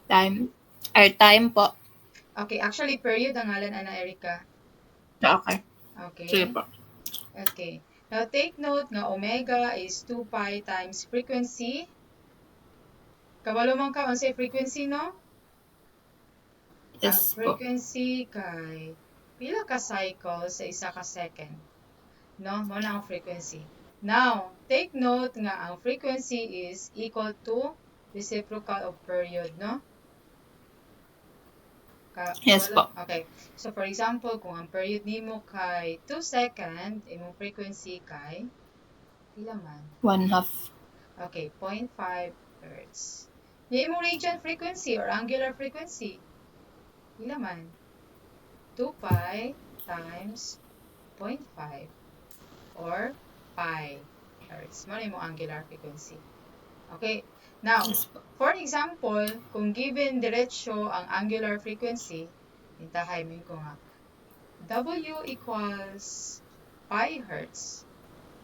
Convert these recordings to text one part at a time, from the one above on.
Time po. Okay, actually, period ang ngalan, Ana Erica. Okay. Sige Okay? po. Okay. Now, take note nga omega is 2 pi times frequency. Kabalo man ka, unsay frequency, no? Ang Yes po. frequency kay pila ka cycle sa isa ka second. No? Mo na ang frequency. Now, take note nga ang frequency is equal to reciprocal of period, no? Yes po. Okay. So, for example, kung ang period nimo kay 2 second, imong frequency kay pila man? 1/2. Okay, 0.5 hertz. Yung imong radian frequency or angular frequency, pila man? 2 pi times 0.5 or pi hertz. Ano yung angular frequency? Okay. Now, Yes po. for example, kung given diretsyo ang angular frequency, intahay mo ko nga, W equals pi hertz.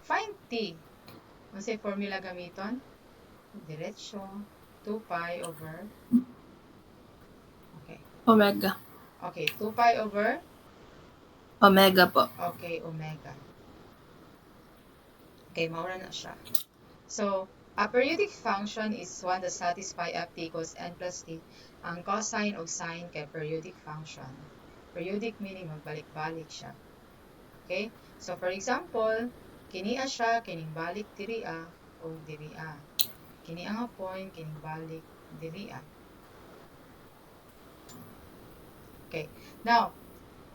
Find T. Ano sa formula gamiton? Diretsyo, 2 pi over, okay. Omega. Okay, 2 pi over, Omega po. okay, omega. Okay, maura na siya. So, a periodic function is one that satisfies f t equals n plus t. Ang cosine o sine kay periodic function. Periodic meaning magbalik-balik siya. Okay? So, for example, kiniya siya, kining balik diri-a o diri-a. Kini ang point, kining balik diri-a. Okay. Now,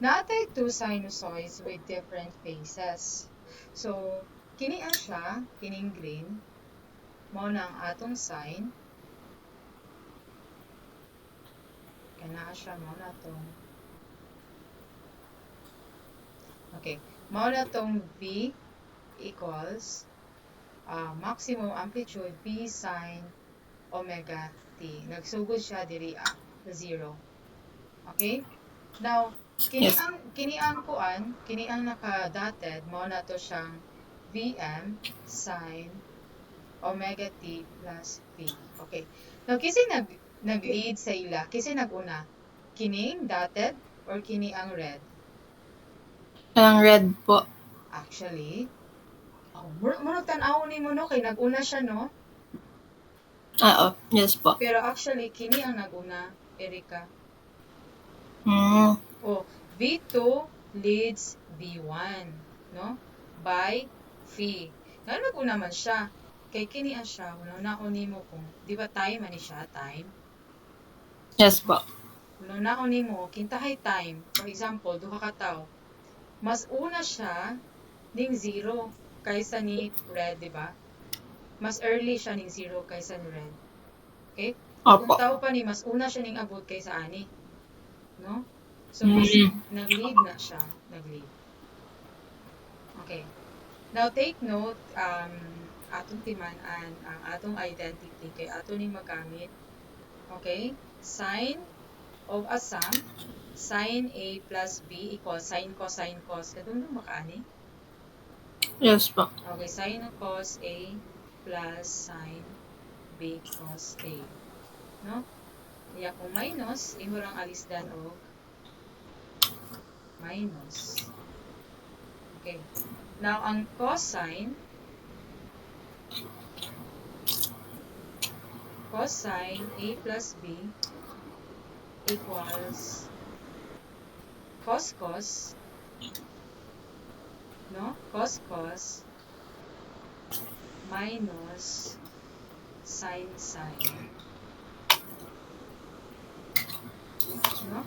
natay two sinusoids with different phases. So, kiniya siya, kining green, mao na ang atong sine. Kana siya, mao na tong. Okay. Mao na tong V equals maximum amplitude V sine omega t. Nagsugod siya diri sa 0. Okay? Now, kini Yes. ang kuan, kini ang naka-dotted, mao na to siyang Vm sine omega t plus V. Okay. Now, kasi nag-lead sa ila, kasi nag-una, kining dotted or kini ang red? Ang red po. Actually, murag tan-aw ni mo, no, kay nag-una siya, no? Yes po. Pero actually, kini ang nag-una, Erica. Oh, V2 leads V1, no? By phi. Nga nag-una man siya. Kay kini ang siya, naon nimo kung, di ba time man siya, time? Yes po. Naon nimo, kintahay time. For example, duha ka tawo. Mas una siya ning 0 kaysa ni red, di ba? Mas early siya ning 0 kaysa ni red. Okay? Kung Opo. tao pa ni, mas una siya ning abot kaysa ani. No? So, nag-lead na siya. Nag-lead. Okay. Now, take note, atong timan-an ang atong identity kay ato ning magamit. Okay? Sine of a sum, sine A plus B equals sine cosine cos. Kadung makaani? Yes po. Okay, sine of cos A plus sine B cos A. No? Kaya kung minus, imo lang alisdan og minus. Okay. Now, ang cosine A plus B equals cos, no? Cos minus sin. No?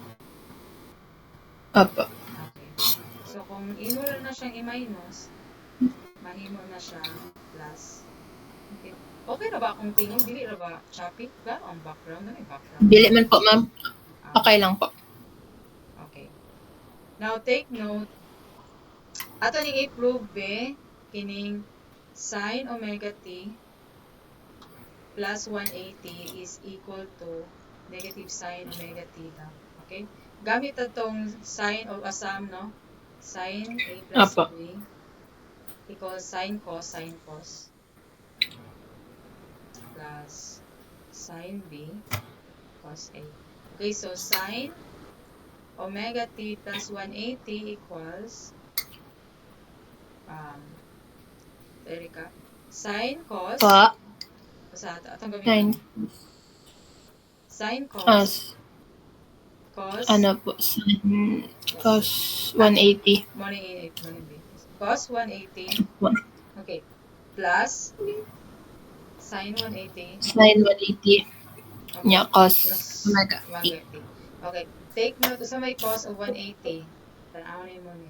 Opo. Okay. So, kung imo na siyang i-minus, mahimo na siya plus. Okay. Okay na ba akong tingog? Dili na ba choppy? Gano'n ang background? Ano yung background? Dili man po, ma'am. Okay lang po. Okay. Now, take note. Ato ning i-prove be, kining sin omega t plus 180 is equal to negative sin omega t daw. Okay? Gamit atong sin of a sum, no? Sin A plus Opo. B equals sin cos plus sin B cos A. Okay, so sine omega t plus 180 equals, Erika, sine cos, Pa. atong Nine. gamiton. Sine cos, As. cos, Ano po? Sin. yes, Cos 180. money cos 180, One. okay, plus sine 180, Sin 180. okay, Nya cos plus omega omega t. t. Okay, take note sa may cos of 180. Tanaw mo ni.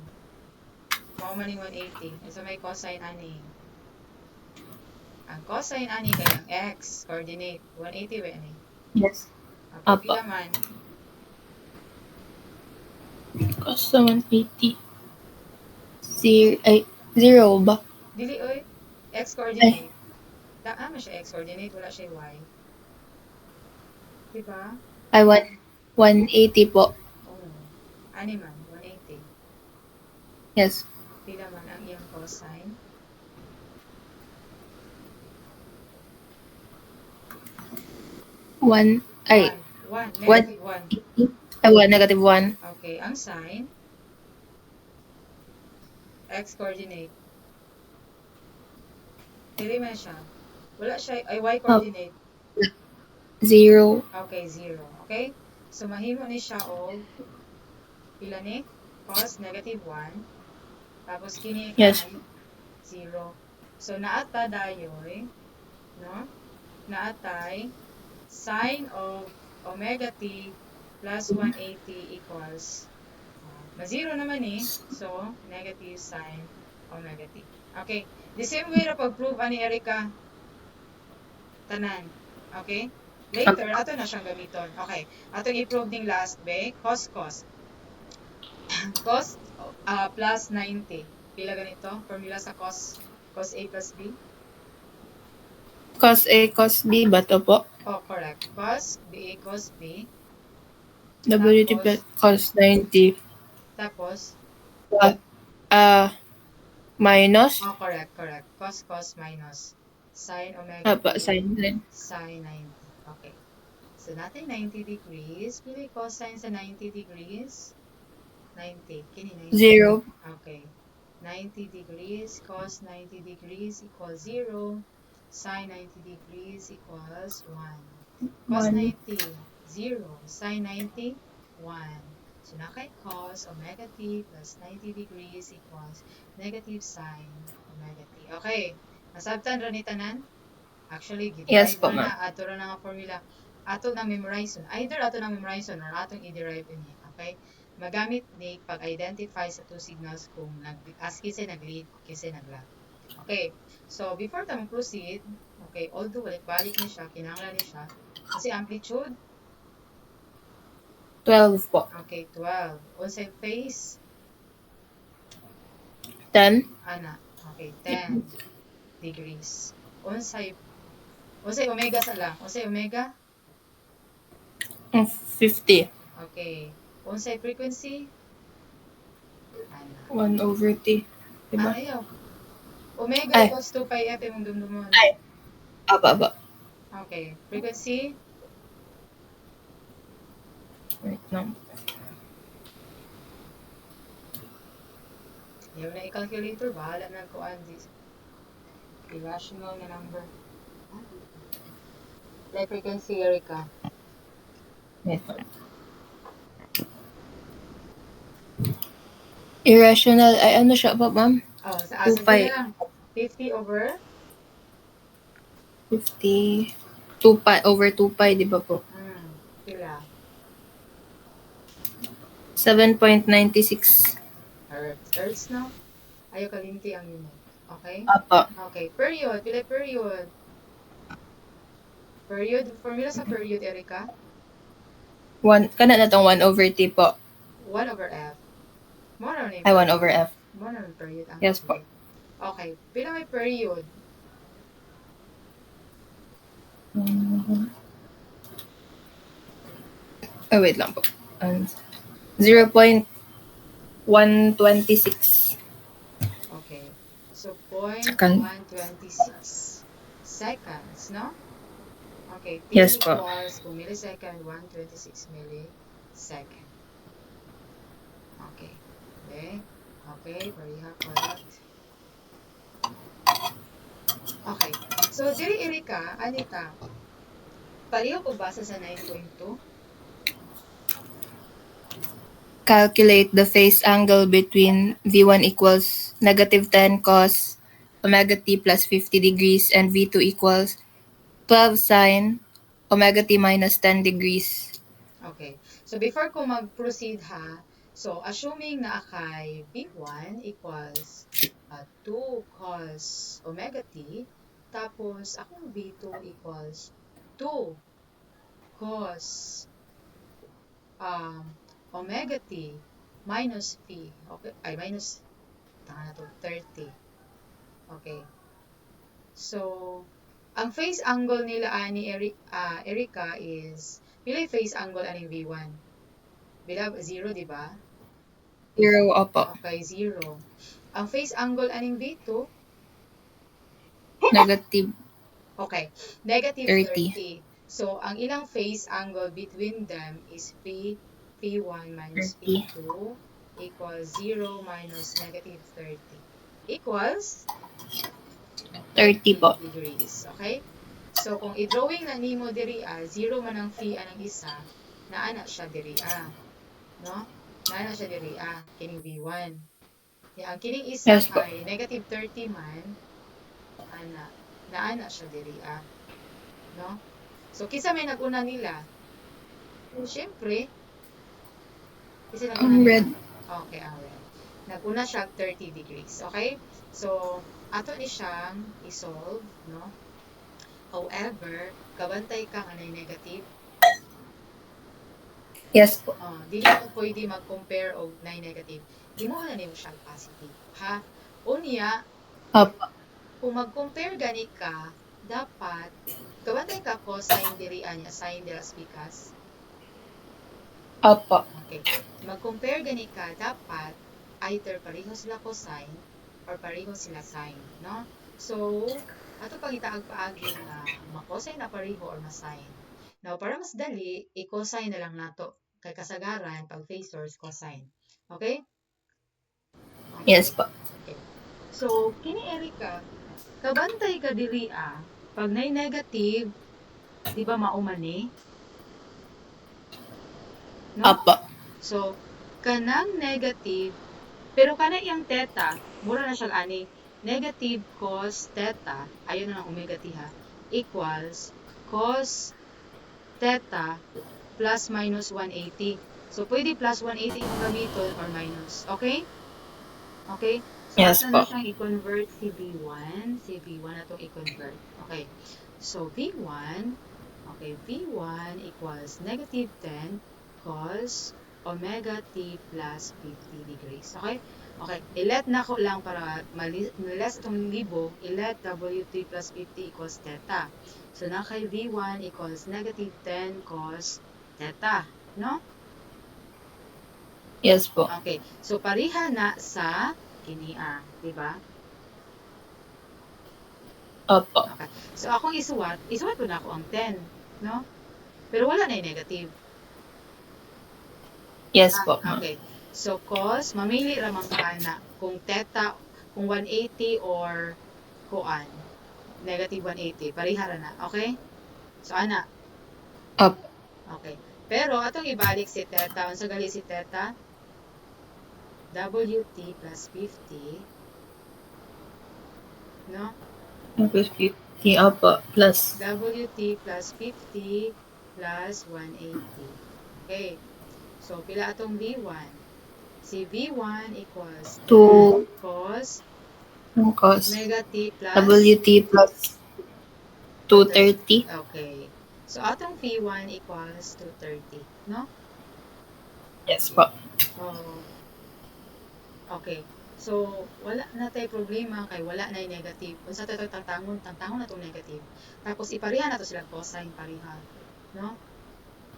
Mao man ning 180. Sa may cosine ani. Ang cosine ani kay ang x coordinate 180 ba ani? Yes. Okay, Apa. pila man? Cos 180. Zero ba? Dili oy. X coordinate. Daan man siya x coordinate, wala siya y. Diba? Ay, 180 po. Oh. Ani man 180. Yes. Pila man ang iyang cosine? One. Ay. 1. One. Negative 1. Ay, 1. Negative 1. Okay, ang sine x coordinate. Dili man siya. Wala siya ay y coordinate. 0. Okay, 0. Okay? So mahimo ni siya og pila ni? Cos negative 1. Tapos kini Yes. kay 0. So naata dayoy, no? Naatay sine of omega t plus 180 equals ma-0 naman eh. So, negative sine omega t. Okay. The same way na pag-prove ani Erika. Tanan. Okay? Later, ato na siyang gamiton. Okay. Atong i-prove ding last way. Cos. Cos plus 90. Pila ganito? Formula sa cos. Cos A plus B. Cos A, cos B ba to po? Oh, correct. Cos B, cos B. WT plus cos 90. Tapos, Minus. oh, correct. Cos minus sine omega Apa, t, sin 90. sine 90. Okay. So, natin 90 degrees. Pili cosine sa 90 degrees. 90. Kini 90. 0. Okay. 90 degrees, cos 90 degrees equals 0. Sine 90 degrees equals 1. Cos 90, 0. Sine 90, 1. So, nakay cos omega t plus 90 degrees equals negative sine omega t. Okay. Nasabtan ra ni tanan? Actually, Yes po, na ma'am. ato ra nga formula. Ato nang memorize on. Either ato nang memorize on or atong i-derive ini. Okay? Magamit ni pag-identify sa two signals kung as kasi nag-lead, kasi nag-lag. Okay. So, before tayo proceed, okay, although balik ni siya, kinanglan ni siya, kasi amplitude, 12 po. okay, 12. Unsay phase, 10. ana, okay, 10 degrees. Unsay omega sa lang. Unsay omega? 50. Okay. Unsay frequency? Ana. 1/t. Diba? Ayaw. Omega Ay. equals 2 pi f imong dumdumon. Ay. Aba. Okay. Frequency? Wait lang. Yung na i-calculator, bahala na kuan this. Irrational na number. Like frequency, Erika. Wait lang. Irrational, ay ano siya po, ma'am? Oh, sa 2 pi. lang. 50 over? 50. 2 pi over 2 pi, di ba po? Pila? 7.96. Hertz, no? Ayaw kalimti ang unit. Okay? Apa. Okay. Period. Pila period? Period. Formula sa period, Erika? Kana na tong 1/t po. 1 over f. More na Ay, 1 over f. More na period. Ang Yes po. Okay. Pila may period? Wait lang po. 0.126. Okay. So, 0.126 seconds, no? Okay, T Yes po. equals kung millisecond, 126 millisecond. Okay. Okay, pariha, correct. Okay. So, diri Erika, Anita, pareho po basa sa 9.2? Calculate the phase angle between V1 equals -10 cos omega t plus 50 degrees and V2 equals 12 sine omega t minus 10 degrees. Okay. So, before ko mag-proceed ha, so, assuming na akay V1 equals 2 cos omega t, tapos akong V2 equals 2 cos omega t minus p. Okay, ay minus, tanga na to, 30. Okay. So, ang phase angle nila ani Erika is, pila yung phase angle aning V1? Bila 0, di ba? 0 opo. Okay, 0. Ang phase angle aning V2, Negative okay, negative 30. 30. So, ang ilang phase angle between them is P1 minus 30. P2 equals 0 minus negative 30 equals 30 po. degrees. Okay? So, kung i-drawing na nimo diri 0 man ang phi anang isa, naana siya diri no? Naana siya diri kining V1. Ang kining isa Yes po. kay negative 30 man, naana siya diri no? So, kisa may naguna nila? Siyempre, kasi naguna Ang nila. red. Okay, ang red. Naguna siya 30 degrees. Okay? So, ato ni siyang i-solve, no? However, kabantay ka nga negative. Yes po. Dili mo pwede mag-compare og negative. Himo na nimo siya positive. Ha? Unya, Opo. kung mag-compare gani ka, dapat kabantay ka cosine diri anya, sine diri as bikas. Opo. Okay. Mag-compare gani ka, dapat either pareho sila cosine or pareho sila sine, no? So, ato pangitaag paagi na ma-cosine na pareho or ma-sine. Now, para mas dali, i-cosine na lang nato. Kay kasagaran, pag phasors, cosine. Okay? Yes po. Okay. So, kini Erika, kabantay ka diri pag nay negative, di ba maumani? No? Opo. So, kanang negative, pero kana iyang theta, mura na siya ani, negative cos theta, ayun na lang omega t ha, equals cos theta plus minus 180. So, pwede plus 180 yung gamiton or minus. Okay? Okay? So, Yes asa po. na siyang i-convert si V1. Si V1 na itong i-convert. Okay. So, V1, okay, V1 equals negative 10 cos omega t plus 50 degrees. Okay? Okay. I-let na ko lang para less itong libo, i-let WT plus 50 equals theta. So, na kay V1 equals negative 10 cos theta. No? Yes po. Okay. So, pariha na sa kini di ba? Opo. Okay. So, akong isuwat ko na ako ang 10, no? Pero wala na yung negative. Yes po. Okay. So, cos, mamili ramang ka na kung theta, kung 180 or kuan, negative 180, parihara na. Okay? So, ana. Opo. Okay. Pero, atong ibalik si theta. Unsa gali si theta? WT plus 50, no? Plus 50. Opo. Plus. WT plus 50 plus 180. Okay. So, pila atong V1? Si V1 equals 2 cos cos omega t plus WT plus 230. Okay. So, atong V1 equals 230. No? Yes po. So, okay. So, wala na tayo problema kay wala na yung negative. Kung sa tayo tantangon na itong negative. Tapos, ipariha na to sila cosine pariha. No?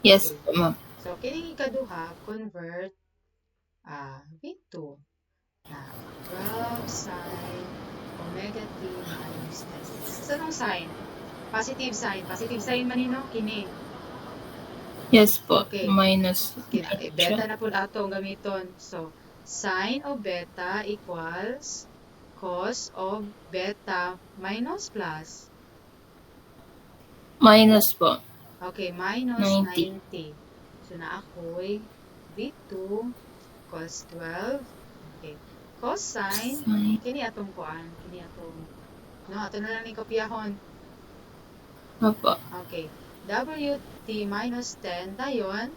Yes Okay. po, ma'am. So, kining ikaduha, convert V2 na 12 sine omega t minus 10 degrees. Sa anong sine? Positive sign. Positive sign man no? Kini. Yes po. Okay. Minus. Beta na po ato ang gamiton. So, sine of beta equals cos of beta minus plus. Minus po. Okay, minus 90. So, na ako'y V2 cos 12. Okay. Cosine, Sine. kini atong kuan, kini atong, no, ato na lang ni kopyahon. Opo. Okay. WT minus 10, dayon,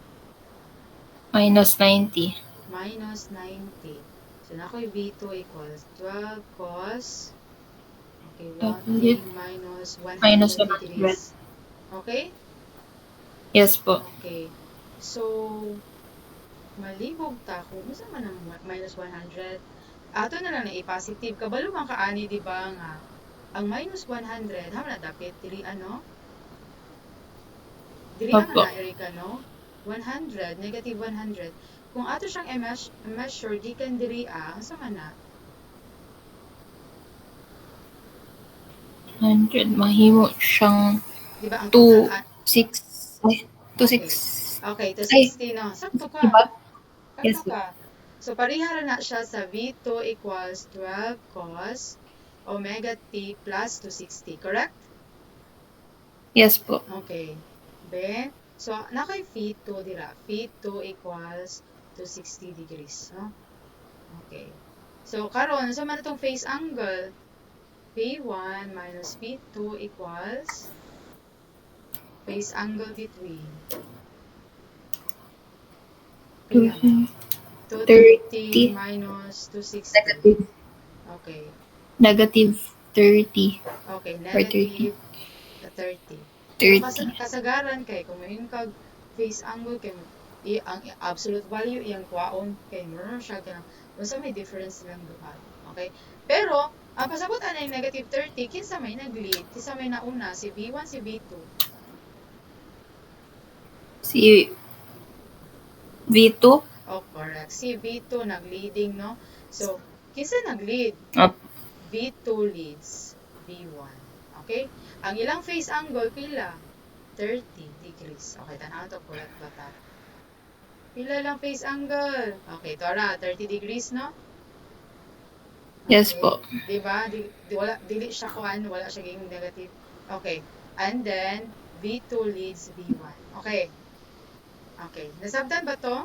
Minus 90. minus 90. So, na ako'y V2 equals 12 cos, okay, 1T minus 100 Minus 100. degrees. Okay? Yes po. Okay. So, malibog ta kung unsa man ang minus 100. Ato na lang na i-positive. Kabalo man kaani, di ba nga, ang minus 100, ha na dapit, dili ano? Dili ang Opo. na, Erika, no? 100, negative 100. Kung ato siyang measure, di kan diri unsa man na? 100. Mahimo siyang Di ba ang 2, total 6. Ay, 2, 6. Okay, to Ay, 60 no. Sakto ka. diba? Sakto Yes po. ka. So, parihara na siya sa V2 equals 12 cos omega t plus 260. Correct? Yes po. Okay. Then, so, nakay V2 dira. V2 equals 260 degrees. No? Okay. So, karon so man itong phase angle? V1 minus V2 equals phase angle between 230 minus 260. Negative. Okay. Negative 30. Okay, Or 30. negative 30. 30. Kasagaran kay kung mayon kag phase angle kay ang absolute value iyang kuwaon kay meron siya kanang unsa may difference lang duha. Okay? Pero ang pasabot ana yung negative 30 kinsa may nag-lead, kinsa may nauna si V1 si V2. Si V2? Oh, correct. Si V2 nag-leading, no? So, kinsa nag-lead? V2 leads V1. Okay? Ang ilang phase angle pila? 30 degrees. Okay, tanaw to, correct ba ta? Pila lang phase angle? Okay, tara, 30 degrees, no? Okay. Yes po. Diba? Dili siya kuan, wala siya ging negative. Okay. And then, V2 leads V1. Okay. Okay. Nasabtan ba to?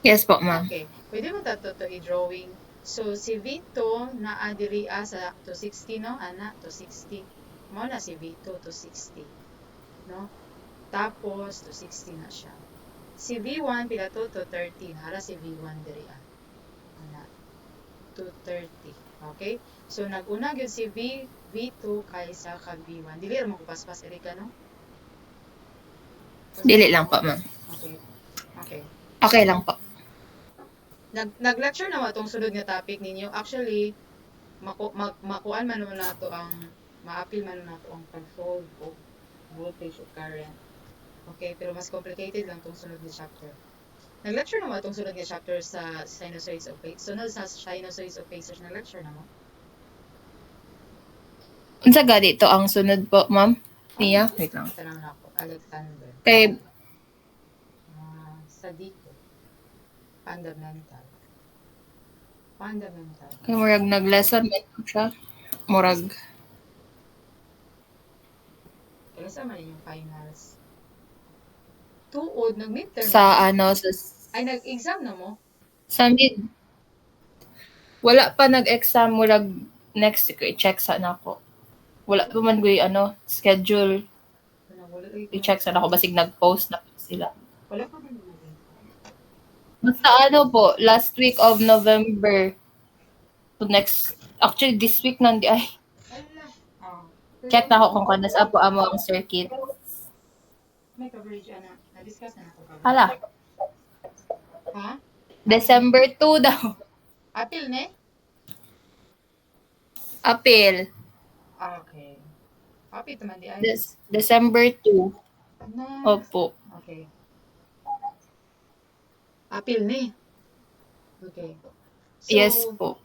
Yes po, ma'am. Okay. Pwede mo tato to i-drawing. So, si V2 naa diri sa 260, no? Ana, 260. Mo na si V2 260. No? Tapos, 260 na siya. Si V1, pila to? 230. Hara si V1 diri ana. 230. Okay? So, nag-una gyud si V2 kaysa kag V1. Dili ra mo kupaspas Erika, no? Dili lang po, ma'am. Okay. Okay. Okay lang po. Nag-lecture na mo itong sunod nga topic ninyo. Actually, makuan man nato ang ma-appeal man nato ang control of voltage of current. Okay, pero mas complicated lang itong sunod nga chapter. Nag-lecture na mo itong sunod nga chapter sa sinusoids of phasors. Sunod sa sinusoids of phasors, nag-lecture na mo? Unsa gadi ito ang sunod po, ma'am? Niya? Wait lang. Tanong na ako. Alexander. Kay Sadiko. Fundamental. Fundamental. kay murag nag-lesson man siya. Murag Kaya sa man yung finals. Tuod, nag-midterm. sa ano sa Ay, nag-exam na mo? sa mid. Wala pa nag-exam, murag next week i-check sa nako. Wala pa man gay ano schedule. I-check sa nako basig nag-post na sila. Wala pa ba naman? Basta ano po, last week of November. So next, actually this week nandi ay. Check na ako kung kanas apo amo ang circuit. May coverage ana. Na-discuss na ako. Hala, Ha? December 2 daw. Apil ne? Apil. Okay. Apil naman di ay. December 2. Na. Opo. Okay. Apil ne? Okay. So, Yes po.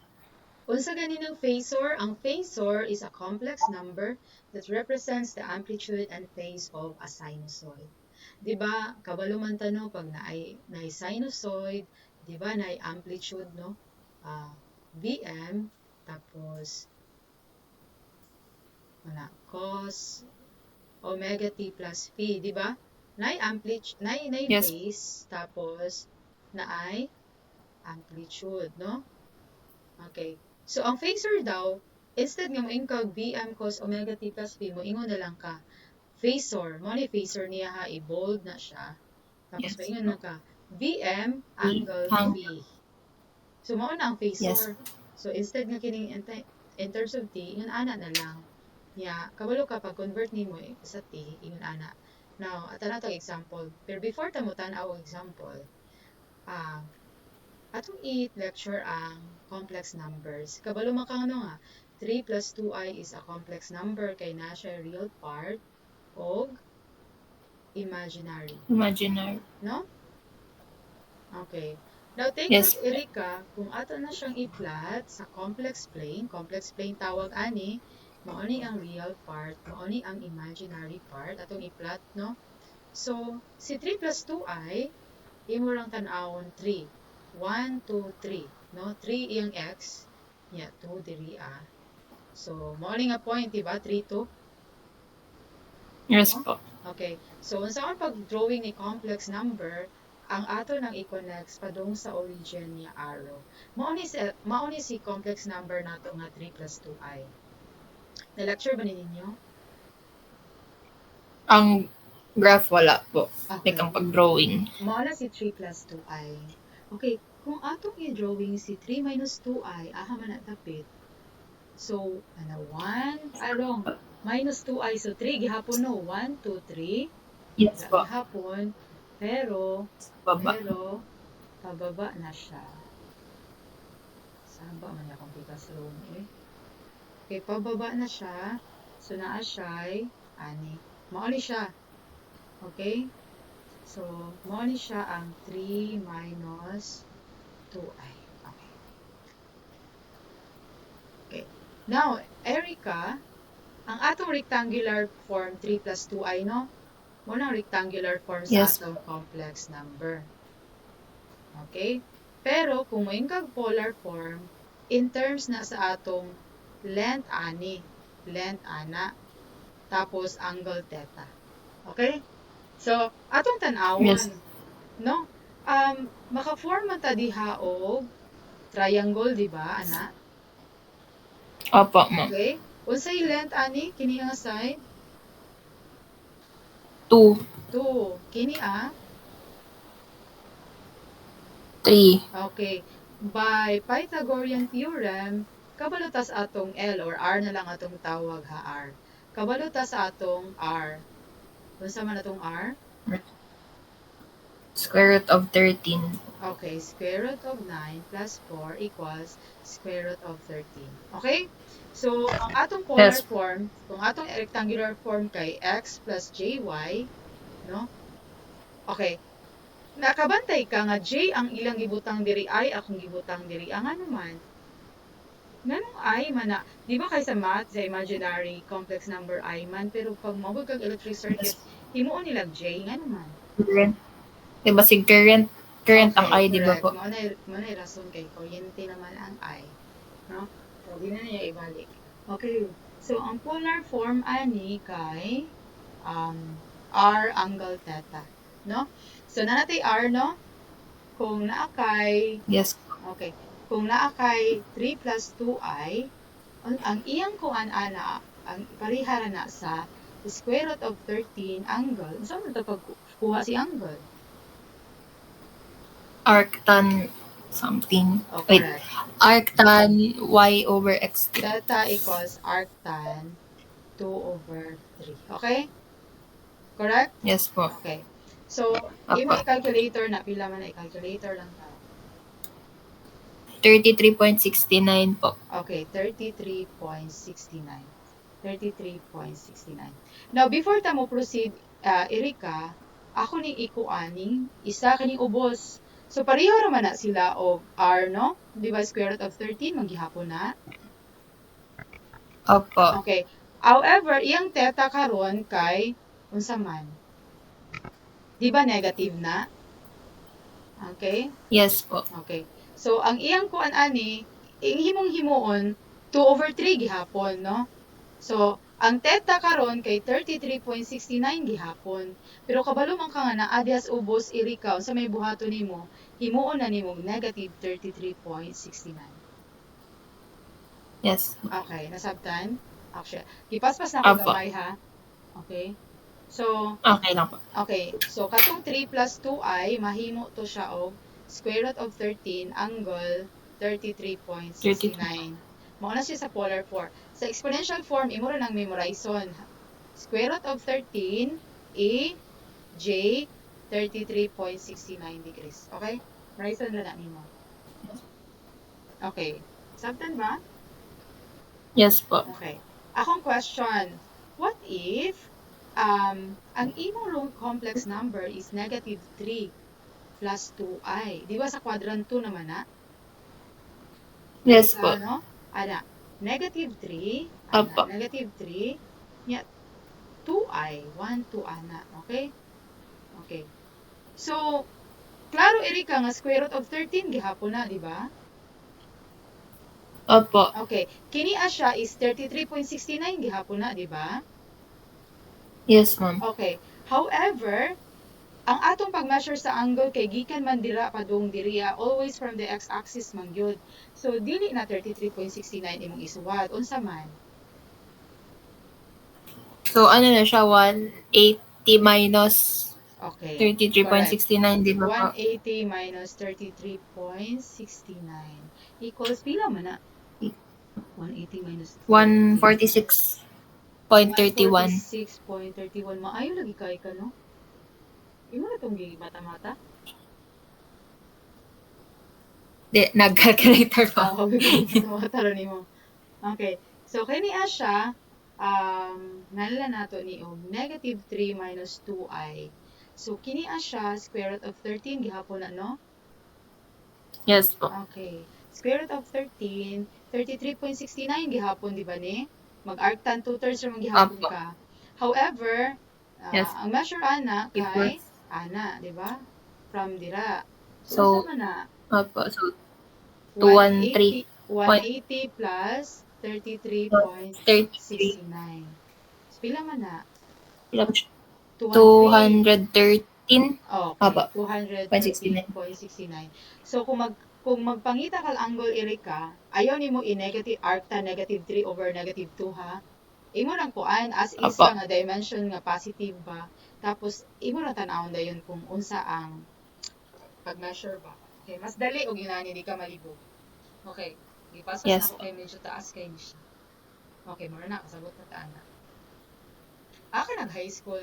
Unsa ganinang phasor? Ang phasor is a complex number that represents the amplitude and phase of a sinusoid. Di ba, kabalo man tanong pag naay sinusoid, di ba, naay amplitude, no? Vm, tapos, cos omega t plus phi, di ba? Naay amplitude, naay Yes. phase, tapos, naay amplitude, no? Okay. So, ang phasor daw, instead nga moingon kag Vm cos omega t plus phi, moingon na lang ka phasor. Mo ni phasor niya ha, i-bold na siya. Tapos Yes. moingon na ka Vm Phi. angle phi. So, mao na ang phasor. Yes. So, instead nga kining in terms of t, ingon ana na lang. Nya, kabalo ka pag convert nimo sa t, ingon ana. Now, ato na example. Pero before ta mo tan-aw og example, atong i-lecture ang complex numbers. Kabalo man kang nga, 3 plus 2i is a complex number kay na siya real part og imaginary. Imaginary. No? Okay. Now, take Yes. note, Erika, kung ato na siyang i-plot sa complex plane tawag ani, mao ni ang real part, mao ni ang imaginary part, atong i-plot, no? So, si 3 plus 2i, imo lang tan-awon 3. 1, 2, 3. No? 3 iyang x. Yeah, 2 diri So, mao ni nga point, diba? 3, 2. Yes po. Okay. So, unsa man pag-drawing ni complex number, ang ato nang i-connect padung sa origin niya arrow. Mao ni si complex number nato nga 3 plus 2i. Na-lecture ba ninyo? Ang graph wala po. Okay. Like ang pag-drawing. Mao na si 3 plus 2i. Okay, kung atong i-drawing si 3 minus 2i, aha man natapit. So, 1, wrong. Minus 2i, so 3 gihapon no. 1, 2, 3. Yes po. Gihapon, pero pababa na siya. Saba man akong pipaslow eh. Okay, pababa na siya. So, naa siya ani. Mao ni siya. Okay? So, mao ni siya ang 3 minus 2i. Okay. Okay. Now, Erica, ang atong rectangular form 3 plus 2i, no? Muna ang rectangular form sa atong complex number. Okay? Pero, kung may kag polar form, in terms na sa atong length ani, length ana, tapos angle theta. Okay? So, atong tan-awon, no? Maka-form man ta diha og triangle, di ba, ana? Opo, ma'am. Okay? Unsay length ani kini nga side? 2. 2. Kini 3. Okay. By Pythagorean theorem, kabalo ta sa atong L or R na lang atong tawag ha, R. Kabalo ta sa atong R. Unsa man atong R? Square root of 13. Okay, square root of 9 plus 4 equals square root of 13. Okay? So, ang atong polar form, kung atong rectangular form kay x plus jy, no? Okay. Nakabantay ka nga j ang ilang gibutang diri I, akong gibutang diri ang ano man. Nganong I man na, di ba kay sa math, sa imaginary complex number I man, pero pag mabog kag electric circuit, himuon nilang j, ngano man. Diba si current ang I, di ba po? Mo na rason kay kuryente naman ang I. No? So, di na niya ibalik. Okay. So, ang polar form ani kay R angle theta. No? So, na natay R, no? Kung naa kay... Yes. Okay. Kung naa kay 3 plus 2i, ang iyang kuan ana, ang parihara na sa square root of 13 angle. Saan mo ito pagkuha si angle? Arctan something. Okay. Wait. Arctan y over x. Delta equals arctan 2 over 3. Okay? Correct? Yes po. Okay. So, imo i-calculator na. Pila man na i-calculator lang tayo. 33.69 po. Okay, 33.69. 33.69. Now, before ta mo proceed, Erika, ako ning ikuaning isa kaning ubos. So pareho raman na sila og r, no? Di ba square root of 13 maghihapon na? Opo. Okay. However, iyang theta karon kay unsa man? Di ba negative na? Okay? Yes po. Okay. So ang iyang kuan ani, himong himuon 2/3 gihapon, no? So ang theta karon kay 33.69 gihapon. Pero kabalo man ka nga naa dihas ubos irikaw sa may buhaton nimo, himuon na nimo negative 33.69. Yes. Okay, nasabtan? Actually, gipaspas na ako Opo. gamay ha. Okay? So, Okay lang po. okay. So, katong 3 plus 2i, mahimo to siya og square root of 13 angle 33.69. Mao na siya sa polar form. Sa exponential form, imo ra nang memorizon. Square root of 13 a j 33.69 degrees. Okay? Memorizon na nimo. Okay. Sabtan ba? Yes po. Okay. Akong question, what if ang imong root complex number is negative 3 plus 2i? Di ba sa quadrant 2 naman na? Yes po. No? Ana, negative 3, Opo. negative 3, nya 2i, 1, 2 ana, okay? Okay. So, klaro Erika nga square root of 13 gihapon na, di ba? Opo. Okay. Kini asya is 33.69 gihapon na, di ba? Yes, ma'am. Okay. However, ang atong pag-measure sa angle kay gikan man dira padung diriya always from the x-axis man gyud. So dili na 33.69 imong isuwat. Unsa man? So, ano na siya? 180 minus Okay. 33.69, di ba po? 180 minus 33.69 equals pila man na? 180 minus 146.31. 146.31. Maayo lagi kay ka, no? Imo na tong mata-mata? Di, nag-calculator po. Mata ron nimo. Okay. So kini asya nalala nato ni og negative 3 minus 2i. So kini asya square root of 13 gihapon na, no? Yes po. Okay. Square root of 13, 33.69 gihapon, di ba ni? Mag-arctan 2/3 ra gihapon Opo. ka. However, Yes. ang measure ana kay Equals. ana, di ba? From dira. So, unsa man na? opo. So, 213. 180 plus 33. 33.69. So, pila man na? Ilan po siya? 213. 213. Okay, Opo. 213.69. So, kung magpangita kang angle Erika, ayaw nimo i-negative arctan negative 3 over negative 2 ha. Imo lang kuan as is Opo. nga dimension nga positive ba. Tapos imo lang tan-awon dayon kung unsa ang pag-measure ba. Okay, mas dali og inani di ka malibog. Okay, gipaspas Yes na ako po. kay medyo taas kay ni siya. Okay, mura na kasabot na taan na. Ka nag-high school.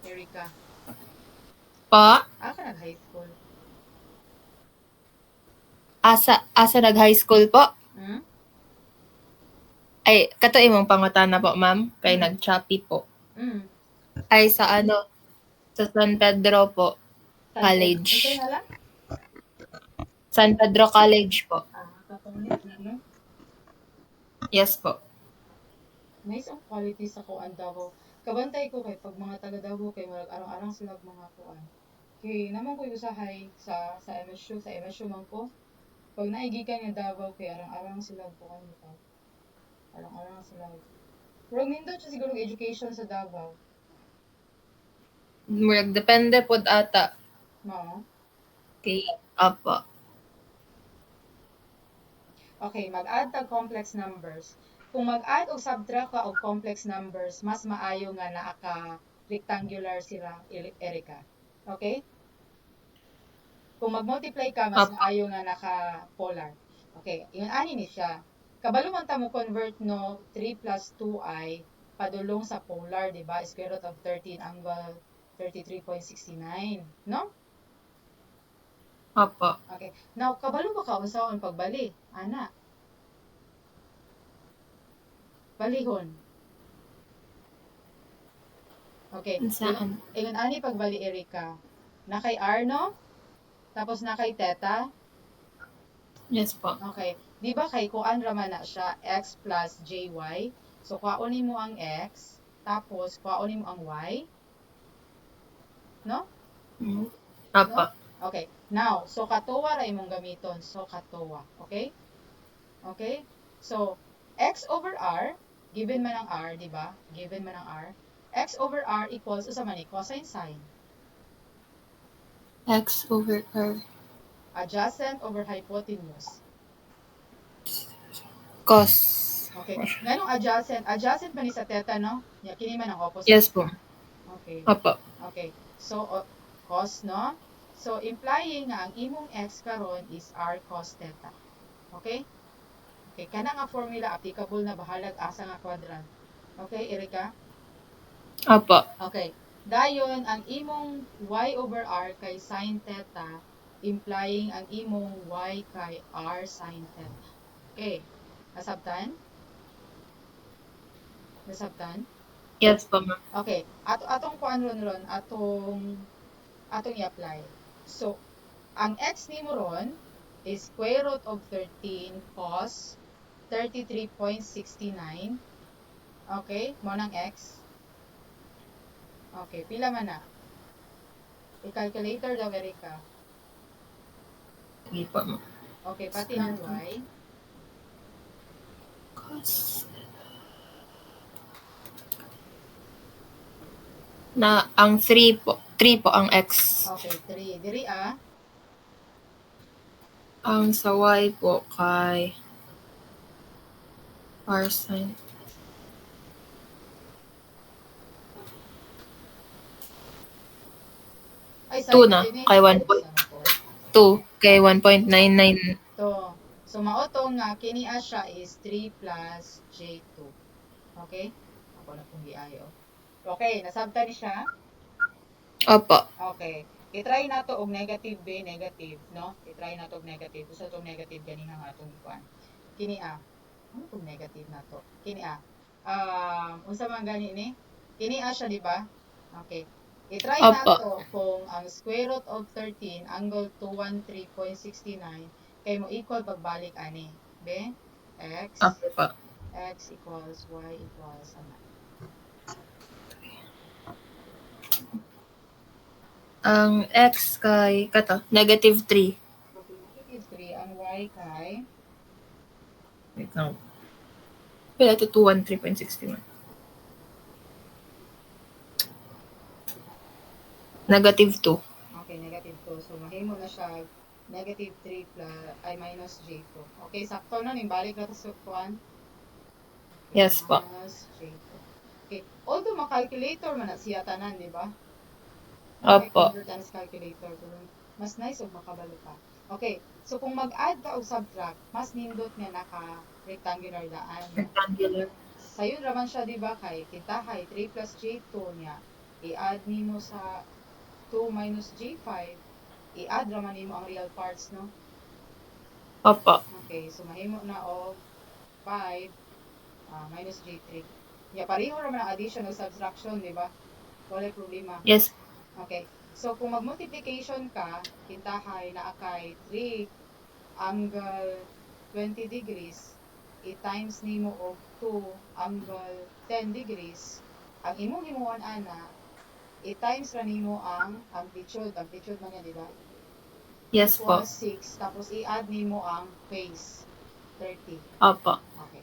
Erika. Pa, Ka nag-high school. asa nag-high school po? Hmm? Ay, kato imong pangutana po, ma'am. Kay nag-Shopee po. Hmm. Ay, sa ano? Sa San Pedro po. College. Okay na lang? San Pedro College po. Katungit na, no? Yes po. Nice ang quality sa kuan Davao. Kabantay ko kay pag mga taga Davao kay marag arang-arang sila og mga kuan. Kay naman ko usahay sa MSU man ko. Pag naigikan nga Davao kay arang-arang sila og kuan bitaw. Arang-arang sila. Pero nindot siya siguro education sa Davao. Murag depende pod ata. No? Okay. Opo. Okay, mag-add tag complex numbers. Kung mag-add o subtract ka og complex numbers, mas maayo nga naa ka rectangular sila, Erika. Okay? Kung mag-multiply ka, mas Opo. maayo nga naka-polar. Okay, yung ani ni siya. Kabalo man ta mo convert no 3 plus 2i padulong sa polar, di ba? Square root of 13 angle 33.69, no? Opo. Okay. Now, kabalo ba ka unsaon pagbali? Ana. Balihon. Okay. Saan? Ingon ani pagbali Erika. Na kay R no? Tapos na kay theta. Yes po. Okay. Di ba kay kuan raman na siya x plus jy. So kuhaonin mo ang x, tapos kuhaonin mo ang y, no? Mm. Apa. No? Okay. Now, so katuwa ra imong gamiton. So katuwa. Okay? Okay? So x over r, given man ang r, di ba? Given man ang r. X over r equals usa man ni cosine sine. X over R. Adjacent over hypotenuse. Cos. Okay. Nganong adjacent? Adjacent man ni sa theta, no? Ya, kini man ang opposite. Yes po. Okay. Apa. Okay. So, cos, no? So, implying nga ang imong x karon is r cos theta. Okay? Okay. Kana nga formula applicable na bahalag asa nga quadrant. Okay, Erika? Apa. Okay. Dayon, ang imong y over r kay sin theta, implying ang imong y kay r sin theta. Okay. Nasabtan? Nasabtan? Yes po, ma'am. Okay. Atong kuan ron atong i-apply. So, ang x nimo ron is square root of 13 cos 33.69. Okay, mo nang x. Okay, pila man na? I-calculator daw Erika. Sige po, ma'am. Okay, pati ang y. Cos. Na ang 3 po. 3 po ang X. Okay, 3. Diri Ang sa Y po kay R sin. ay 2 na. Kay 1.2. Kay 1.99. To. So mao nga kini siya is 3 plus j2. Okay? Ako na pong giayo. Okay, nasabtan ni siya? Opo. Okay. I-try na to og negative b, negative, no? I-try na to og negative. Usa tong negative ganina nga atong kuan. Kini ano tong negative na to? Kini unsa man gani ni? Kini siya, di ba? Okay. I-try na Opo. to kung ang square root of 13 angle 213.69 kay mo equal pagbalik ani. Be? X Okay po. x equals y equals ano? Ang X kay kato, negative 3. Okay, negative 3 ang y kay Wait lang. Pila ito 213.61. Negative 2. okay, negative 2. So mahimo na siya negative 3 plus ay minus j2. Okay, sakto na ning balik na to sa kuan. Yes po. Minus j2. Okay, although ma-calculator man na siya tanan, di ba? Opo. Convert ang calculator. Mas nice og makabalo ka. Okay, so kung mag-add ka o subtract, mas nindot nga naka-rectangular daan. Rectangular. Sayon raman siya, di ba? Kay kita kay 3 plus j2 niya. I-add nimo sa 2 minus j5. I-add raman nimo ang real parts, no? Opo. Okay, so mahimo na og 5 minus j3. Ya, pareho raman ang addition o subtraction, di ba? Wala problema. Yes. Okay. So, kung mag-multiplication ka, kintahay na kay 3 angle 20 degrees, i-times nimo og 2 angle 10 degrees, ang imong himuon ana, i-times ra nimo ang amplitude. Amplitude man yan, di ba? Yes po. Equals 6, tapos i-add nimo ang phase, 30. Opo. Okay.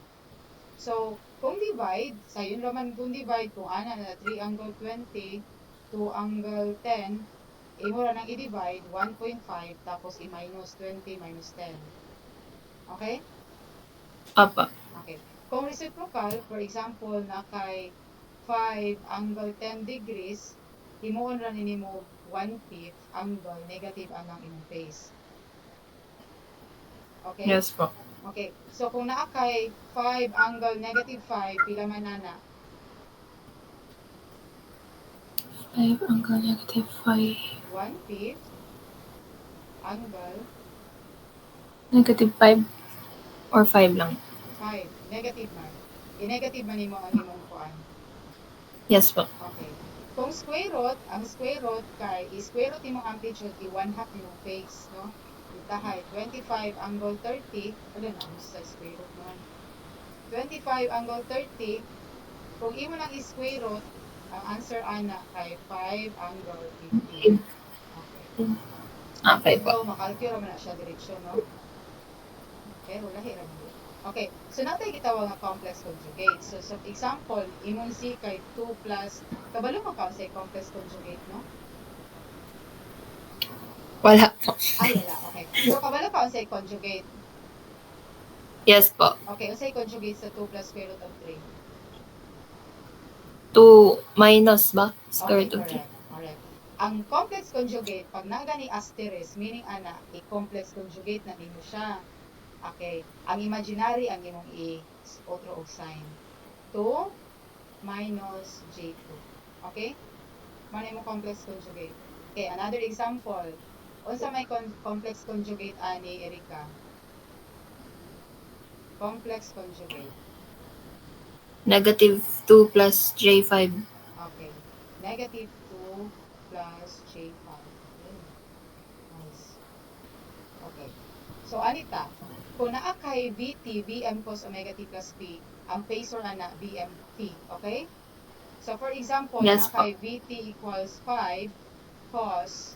So, kung divide, sayon raman kung divide, kung ana na 3 angle 20, 2 angle 10, imo ra nang i-divide 1.5 tapos i-minus 20 minus 10. Okay? Opo. Okay. Kung reciprocal, for example, na kay 5 angle 10 degrees, himuon ra nimo 1/5 angle negative anang imong phase. Okay? Yes po. Okay. So kung naa kay 5 angle negative 5, pila man nana? 5 angle negative 5. 1/5 angle Negative 5 or 5 lang? 5. Negative man. I-negative man nimo ang imong kuan. Yes po. Okay. Kung Kung ang square root kay square root imong amplitude i-1 half imong phase, no? Itahay 25 angle 30, ano na sa square root man. 25 angle 30, kung imo lang square root, ang answer ana kay 5 angle 50. Okay. Okay po. So, makalkyo raman na siya diretsyo, no? Pero lahi ra man. Okay, so natay gitawag nga complex conjugate. So, sa example, imong C kay 2 plus, kabalo mo ka sa complex conjugate, no? Wala po. Ay, wala. Okay. So, kabalo ka sa conjugate. Yes po. Okay, unsay conjugate sa 2 plus square root of 3? 2 minus ba? Okay, Square root of 3. correct. Correct. Ang complex conjugate, pag nagani asterisk, meaning ana, i-complex conjugate na nimo siya. Okay. Ang imaginary, ang imong i-otro og sign. 2 minus J2. Okay? Mano imong complex conjugate. Okay, another example. Unsa may complex conjugate ani, Erika? Complex conjugate. Negative 2 plus J5. Okay. Negative 2 plus J5. Okay. Nice. Okay. So, anita, kung naa kay VT, Vm cos omega t plus P, ang phasor ana VMT. Okay? So, for example, Yes naa po. kay VT equals 5 cos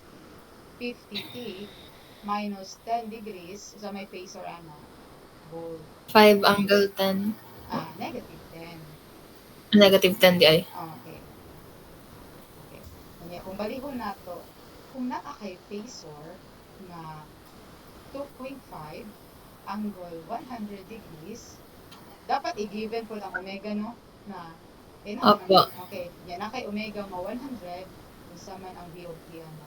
50t minus 10 degrees. So, may phasor ana. Bold. 5 angle 10. Negative 10. Negative 10 di ay. Okay. Okay. Kanya, kung balihon nato, kung naa kay phasor na 2.5 angle 100 degrees, dapat i-given po ang omega, no? Na, Opo. okay, yan na kay omega mo 100, unsa man ang V of T, ano?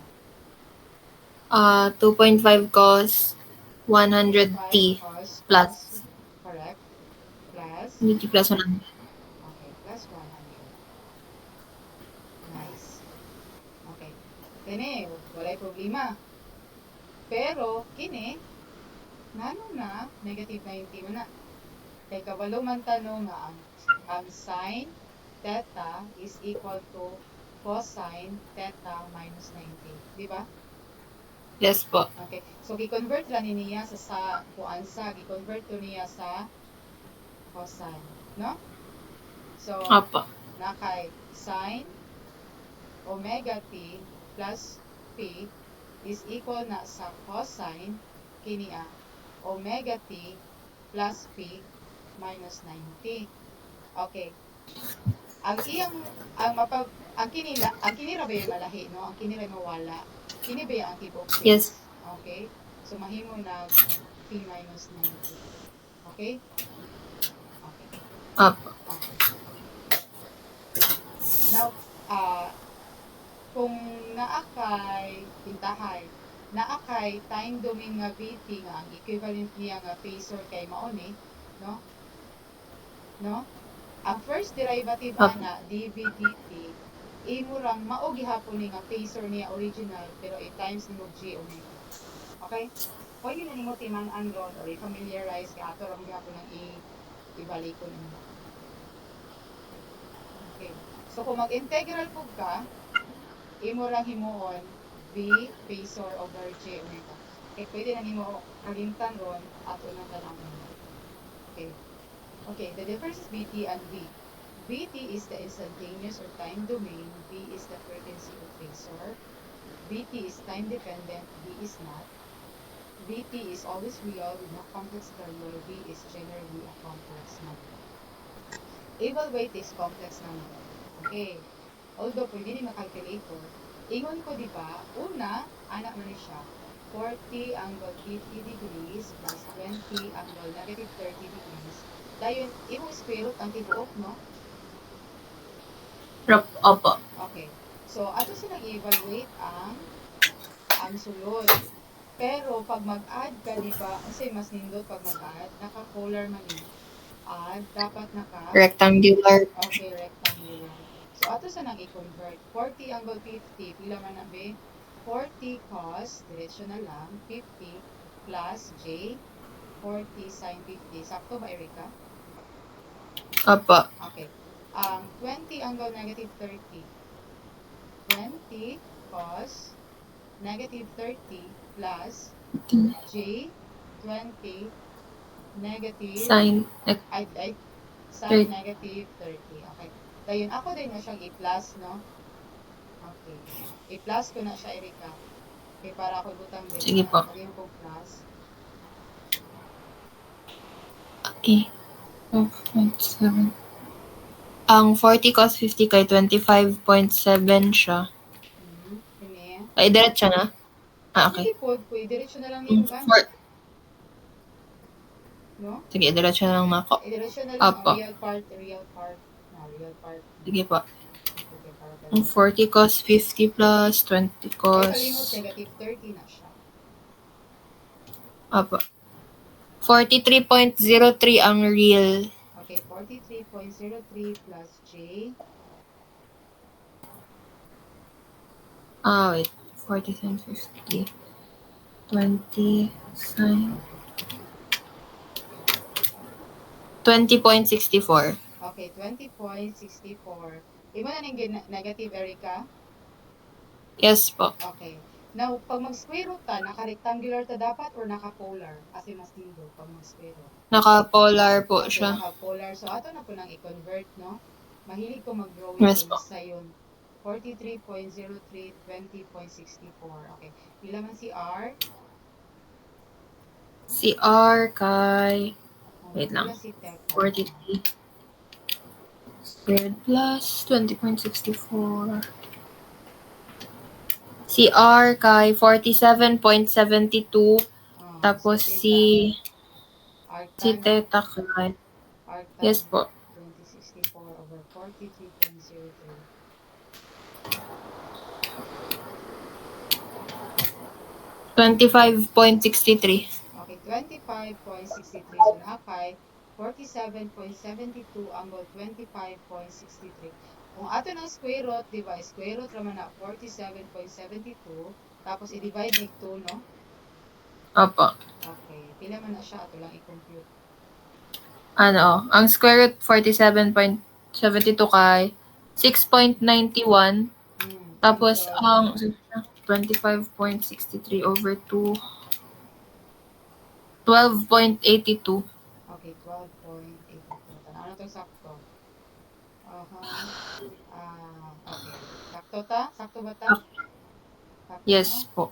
2.5 cos 100t cos plus. correct, plus, Hindi plus 100. okay, plus 100. Nice. Okay. Kini, walay problema. Pero, kini, nano na, negative 90 mo na. Kay kabalo man tanong nga ang sine theta is equal to cosine theta minus 90. Di ba? Yes po. Okay. So, gi-convert lang niya sa kuansa. Gi-convert to niya sa cosine. No? So, Opo. na kay sine omega t plus p is equal na sa cosine kini omega t plus p minus 90. Okay. Ang iyang ang kini ra ba yung malahi, no? Ang kini ra mawala. Kini ba yung tibok phase? Yes. Okay. So mahimo na p minus 90. Okay? Okay. Opo. Okay. Now, kung naakay tintahay, naakay time domain nga VT nga ang equivalent niya nga phasor kay mao ni, no? No? Ang first derivative ana dv dt imo rang mao gihapon ni nga phasor niya original pero i-times nimo j omega. Okay? Pwede na nimo timan-an ron or i-familiarize kay ato ra gihapon ang ibalikon nimo. Okay. So kung mag-integral pug ka, imo rang himuon v phasor over j omega. Okay, pwede na nimo kalimtan ron ato na tanawon. Okay. Okay, the difference is Vt and V. Vt is the instantaneous or time domain. V is the frequency of phasor. Vt is time dependent. V is not. Vt is always real with no complex term, while V is generally a complex number. Evaluate this complex number. Okay. Although pwede ni makalculator, ingon ko di ba, una, anak man siya, 40 angle 50 degrees plus 20 angle negative 30 degrees. Dayon, imong square root ang tibuok, no? Opo. Okay. So, ato silang i-evaluate ang sulod. Pero, pag mag-add ka, di ba, kasi mas nindot pag mag-add, naka-polar man ni. Add, dapat Rectangular. okay, rectangular. So, ato sa nang i-convert. 40 angle 50, pila man na be? 40 cos, diretsyo na lang, 50 plus j, 40 sin 50. Sakto ba, Erika? Opo. Okay. 20 angle negative 30. 20 cos negative 30 plus J 20 negative Sine ay sin 30. negative 30. Okay. Dayon ako din na siyang i-plus, no? Okay. I-plus ko na siya, Erika. Okay, para ako butang diri. Sige po. Lagyan ko plus. Okay. 5.7. Ang 40 cos 50 kay 25.7 siya. Kini. Ay, diretso na? Okay. Pwede po, diretso na lang Ang nimo ani. No? Sige, diretso na lang ako. Diretso na lang ang Apo. real part, real part. Real part. Sige po. Okay, para Ang 40 cos 50 plus 20 Ay, kalimot, cos. negative 30 na siya. Apo. 43.03 ang real. Okay, 43.03 plus J. Wait. 40 sin 50. 20 sin 20.64. Okay, 20.64. Imo na ning negative, Erika? Yes po. Okay. Now, pag mag-square root ta, naka-rectangular ta dapat or naka-polar? Kasi mas lindo pag mag-square root. Naka-polar po Okay, siya. naka-polar. So, ato na po nang i-convert, no? Mahilig ko mag-drawing Yes kung po. sayon. 43.03, 20.64. Okay. Pila man si R? Si R kay... Wait Pila lang. si Theta? 43 squared plus 20.64. Si R kay 47.72. Tapos si Arctan, Theta kay... Arctan Yes po. 2064 over 43.03. 25.63. Okay, 25.63. So, nakakay 47.72 angle 25.63. Kung ato ng square root, di ba? Square root naman na 47.72. Tapos, i-divide ni 2, no? Opo. Okay. Pila man na siya. Ato lang i-compute. Ang square root 47.72 kay 6.91. Tapos, ang 25.63 over 2, 12.82. Okay, 12.82. Tanaw na itong sakto. Okay. Sakto ta? Sakto ba ta? Sakto, no? Yes po.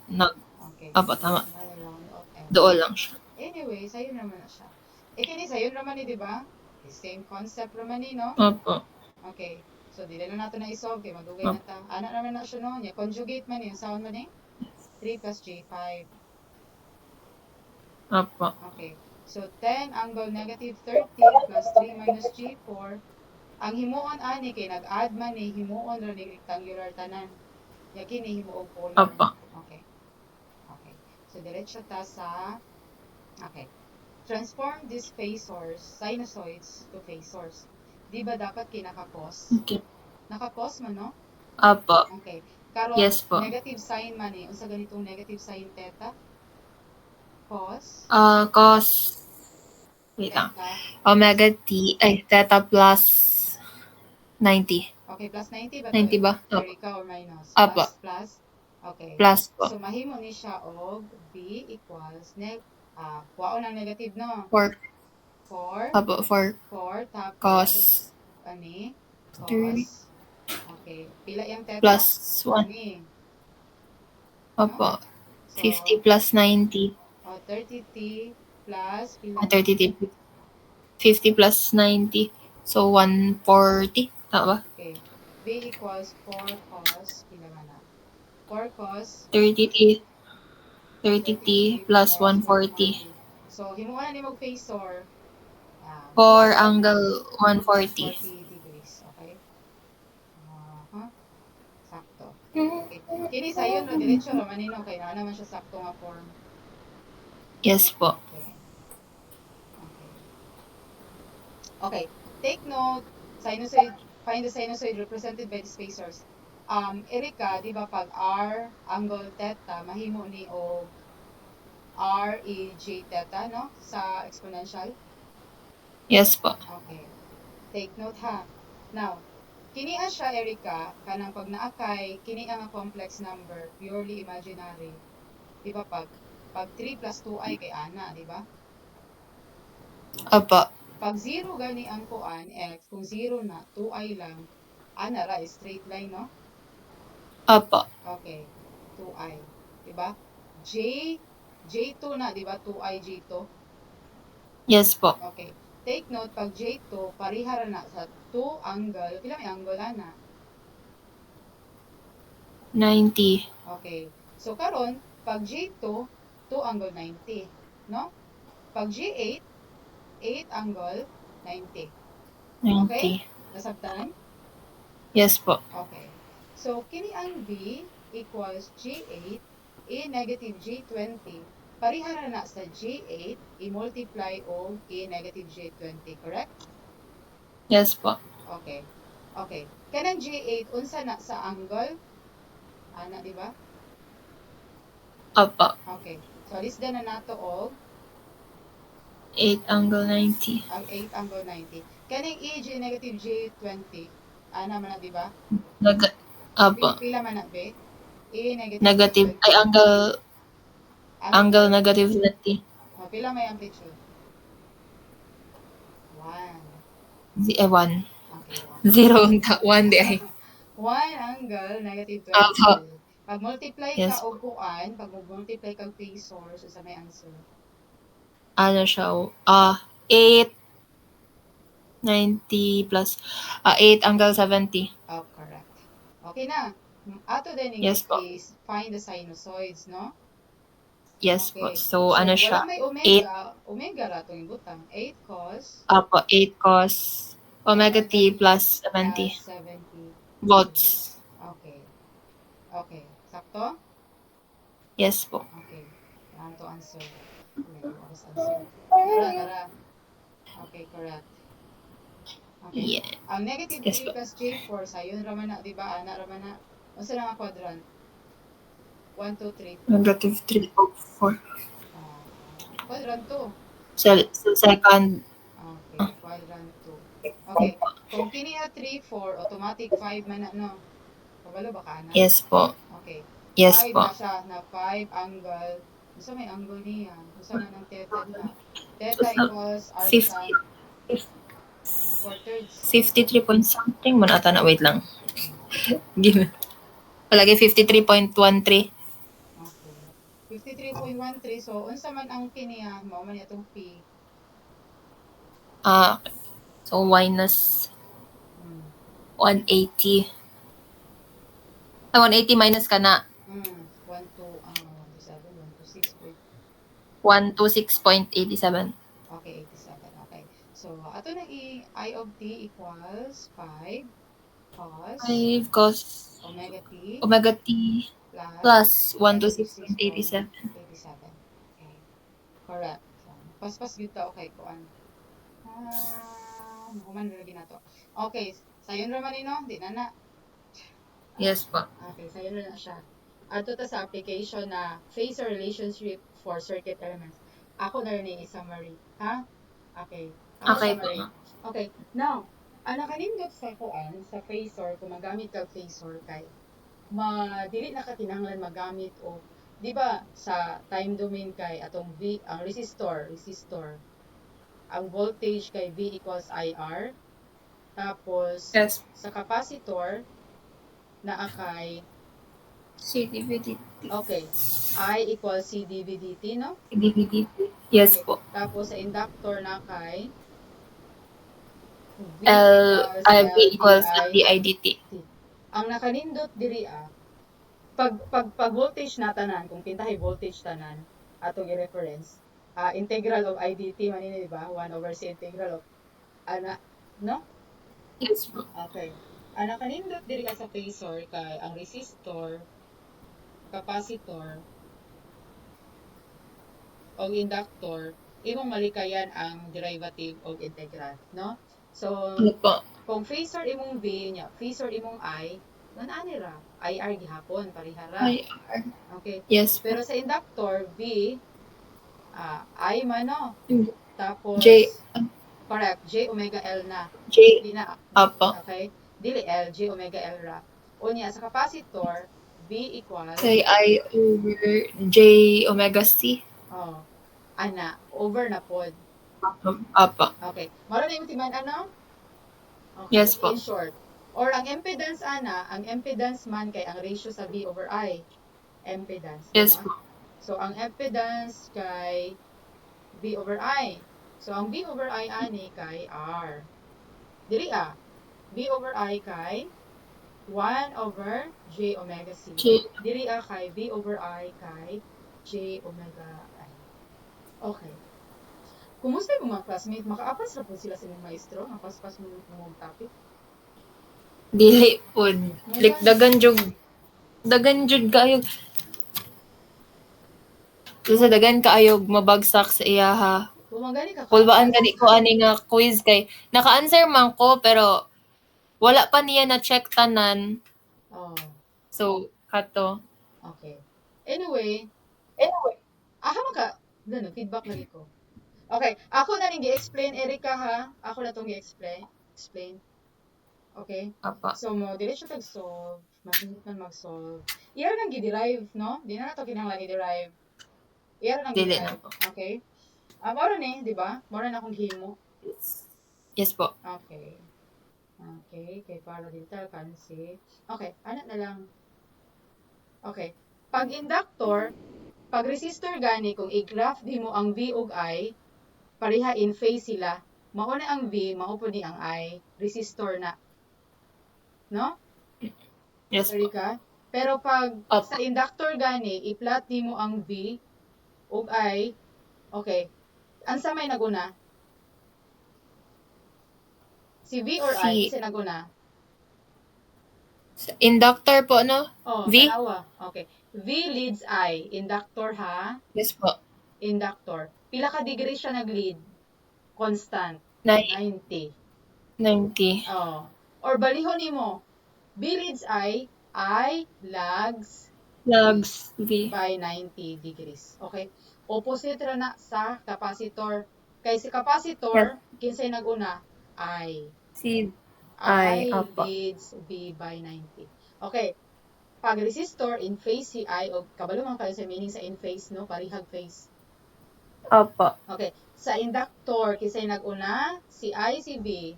Okay. Opo, tama. Round off Doon lang siya. Anyway, sayo naman na siya. Kini sayo naman ni, di ba? Same concept naman ni, no? Opo. Okay. So, dili na nato na isolve kay madugay na ta. Ana naman na siya, no? Nya conjugate man yung sound man eh. 3 plus J5. Opo. Okay. So, 10 angle negative 30 plus 3 minus J4. Ang himuon ani kay nag-add man ni himuon ra ni rectangular tanan. Ya kini himuog polar. Opo. Okay. Okay. So, diretso ta sa okay. Transform these phasors, sinusoids to phasors. Di ba dapat kinaka-cos? Okay. Naka-cos man, no? Opo. Okay. Karon, Yes po. negative sign man eh. Unsa ganitong negative sign theta? Cos? Cos... Wait lang. Theta. Omega T, theta plus 90. Okay, plus 90 ba to? 90 ba? Opo. Erika or minus? Opo. Plus? Okay. Plus po. So, mahimo ni siya og B equals kuwaon ang negative, no? 4. 4. Opo, 4. 4 tapos Cos ani? 3 Cos. Okay. Pila yung theta? plus 1. Ni. Opo. So, 50 plus 90. 30t plus pila? 30. 50 plus 90. So, 140. Tama ba? Okay. B equals 4 cos, pila man na? 4 cos 30t. 30t plus 140. So, himuan ni mo phasor. 4 angle 140. 40 degrees. Okay? Sakto. Okay. Kini sayon no, diretso ra manino kay naa naman siya sakto nga form. Yes po. Okay. Okay. Okay. Take note, sinusoid, find the sinusoid represented by the spacers. Erika, di ba pag R angle theta, mahimo ni o R e j theta, no? Sa exponential. Yes po. Okay. Take note ha. Now, Kini siya, Erica, kanang pag naakay, kini ang complex number, purely imaginary. Di ba pag 3 plus 2i kay ana, di ba? Opo. Pag 0 gani ang kuan, x, kung 0 na, 2i lang, ana ra, straight line, no? Opo. Okay, 2i. Di ba? J2 na, di ba? 2i J2. Yes po. Okay. Take note, pag J2, parihara na sa 2 angle. Pila may angle na? 90. Okay. So, karon pag J2, 2 angle 90. No? Pag J8, 8 angle 90. 90. Okay? Nasabtan? Yes po. Okay. So, kini ang B equals G8, A negative G20. Parihara na sa G8, i-multiply o A negative G20. Correct? Yes po. Okay. Okay. Kanang G8, unsa na sa angle? Ana, di ba? Opo. Okay. So, lisdan na nato og 8 angle 90. ang 8 angle 90. Kaning E, G negative G20. Ana man na, di ba? Opo. Pila man na, be? A negative Negative. G20. Ay, angle negative 20. Oh, pila may amplitude? 1. 1. Okay, 1. 0 1 di ay. 1 angle negative Opo. 20. Pag multiply Yes ka po. og kuan, pag multiply kag phasor, so sa may answer. Ano siya? 8 90 plus 8 angle 70. Oh, correct. Okay na. Ato din Yes ingos po. is find the sinusoids, no? Yes po. Okay. So, ano siya? wala may 8. omega ra itong ibutang. 8 cos Opo. 8 cos omega t plus plus 70 70 volts. Okay. Okay. Sakto? Yes po. Okay. Yan to answer. Next answer. Tara. Okay, correct. Okay. Yeah. Ang negative Yes 3 po. plus J4, sayon raman na, di ba? Ana raman na. Unsa na nga quadrant? 1, 2, 3, 4. Negative 3 over 4. Quadrant 2. Sa second. Okay, quadrant 2. Okay. Kung kini 3, 4, automatic 5 man na, no? Kabalo ba ka na? Yes po. Okay. Yes 5 po. na siya, na 5 angle. Gusto may angle niya. Gusto na ng theta diha. Theta equals arc 50. sine 4/3. 53 point something mo ata na. Wait lang. Palagi 53.13. Okay. 53.13. So, unsa man ang kiniya, mao man itong P. So minus 180. 180 minus ka na. 126.87. Okay, 87. Okay. So, ato na I of t equals 5 cos 5 cos omega t plus 126.87. 126.87. Okay. Correct. So, pas-pas gyud ta okay kuan. Human lagi na to. Okay, sayon ra man no, di na. Yes po. Okay, sayon na siya. Ato ta sa application na phasor relationship for circuit elements. Ako na rin i-summary, ha? Okay. Okay po. Summary. Okay. Now, ana kanindot sa kuan sa phasor, kung magamit kag phasor kay dili na ka kinahanglan magamit o di ba sa time domain kay atong V ang resistor ang voltage kay V equals IR. Tapos, Yes. sa capacitor, na kay CDVD. okay, I equals C dVdt, no? CDVD. Yes Okay. po. Tapos, sa inductor na kay V V equals LDIDT. Ang nakanindot diri pag voltage na tanan, kung pintahay voltage tanan, atong i-reference, integral of IDT man ini, di ba? 1 over C integral of no? Yes po. Okay. Ang nakanindot diri sa phasor kay ang resistor, capacitor, o inductor, imong malikayan ang derivative o integral, no? So, kung phasor imong V nya, phasor imong I, nanani ra? IR gihapon, parihara. IR. Okay. Yes po. Pero sa inductor, V, I man, no? Tapos, J. correct, J omega L na. J. Di na. Apo. Okay. Dili L, J omega L ra. Unya sa capacitor, V equals Kay I over J omega C. oh, ana over na pod. Apa. Okay. Maro na yung timan ano? Yes Okay, po. in short. Or ang impedance ana, ang impedance man kay ang ratio sa V over I. Impedance, di Yes ba? po. So ang impedance kay V over I. So ang V over I ani kay R. Dili V over I kay 1 over J omega C. J. Dili kay V over I kay J omega I. Okay. Kumusta yung mga classmate? Makaapas na po sila sa inyong maestro? Ang paspas mo mong topic? Dili pod. Like Mugani. dagan jud kaayog. Sa dagan kaayog mabagsak sa iyaha. Bumagani ka Pulbaan kaapas. gani ko ani nga quiz kay naka-answer man ko pero wala pa niya na check tanan. Oh, So kato. okay. Anyway, maka, feedback lagi ko. Okay, ako na rin gi-explain, Erika ha? Ako na itong gi-explain. Okay? Apa. So, mo, dili siya tag-solve. Masinit man mag-solve. Iyara nang gi-derive, no? Di na nato kinahanglan i-derive. Iyara nang Dili na gi-derive. po. Okay? Moro ni, di ba? Moro na akong himo. Yes po. Okay. Okay, kay para dito kansi. Okay, anak na lang. Okay. Pag inductor, pag resistor gani kung i-graph di mo ang V ug I, pareha in phase sila. Mao na ang V, mao po ni ang I, resistor na. No? Yes po. Erika? Pero pag Opo. sa inductor gani, i-plot di mo ang V ug I, okay. Ansa may naguna? Si V or I, Si kasi naguna? inductor po no? Oh, V? tanawa. Okay. V leads I. Inductor ha? Yes po. Inductor. Pila ka degree siya nag-lead? Constant. 90. 90. Oh. Or balihon nimo. B leads I lags Lags V. by 90 degrees. Okay? Opposite ra na sa capacitor. Kay si capacitor, kinsay naguna? I. Si I Apa. leads B by 90. Okay. Pag resistor, in phase si I, o kabalo man kayo sa meaning sa in phase, no? Parihag phase. Apa. Okay. Sa inductor, kisay naguna, si I, si B.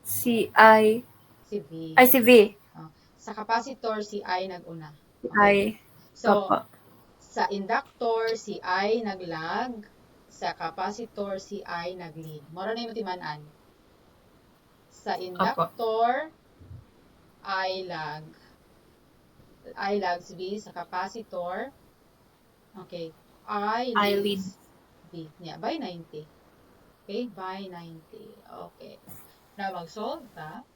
Si I. Si V. Ay, si V. Oh. Sa capacitor, si I naguna. Si Okay. I. So, Apa. sa inductor, si I naglag. Sa capacitor, si I naglead. Mora na yung matimanan. Sa inductor, I lag. I lags V. Sa capacitor, okay, I leads B. Yeah, by 90. Okay, by 90. Okay. Na mag-solve ta.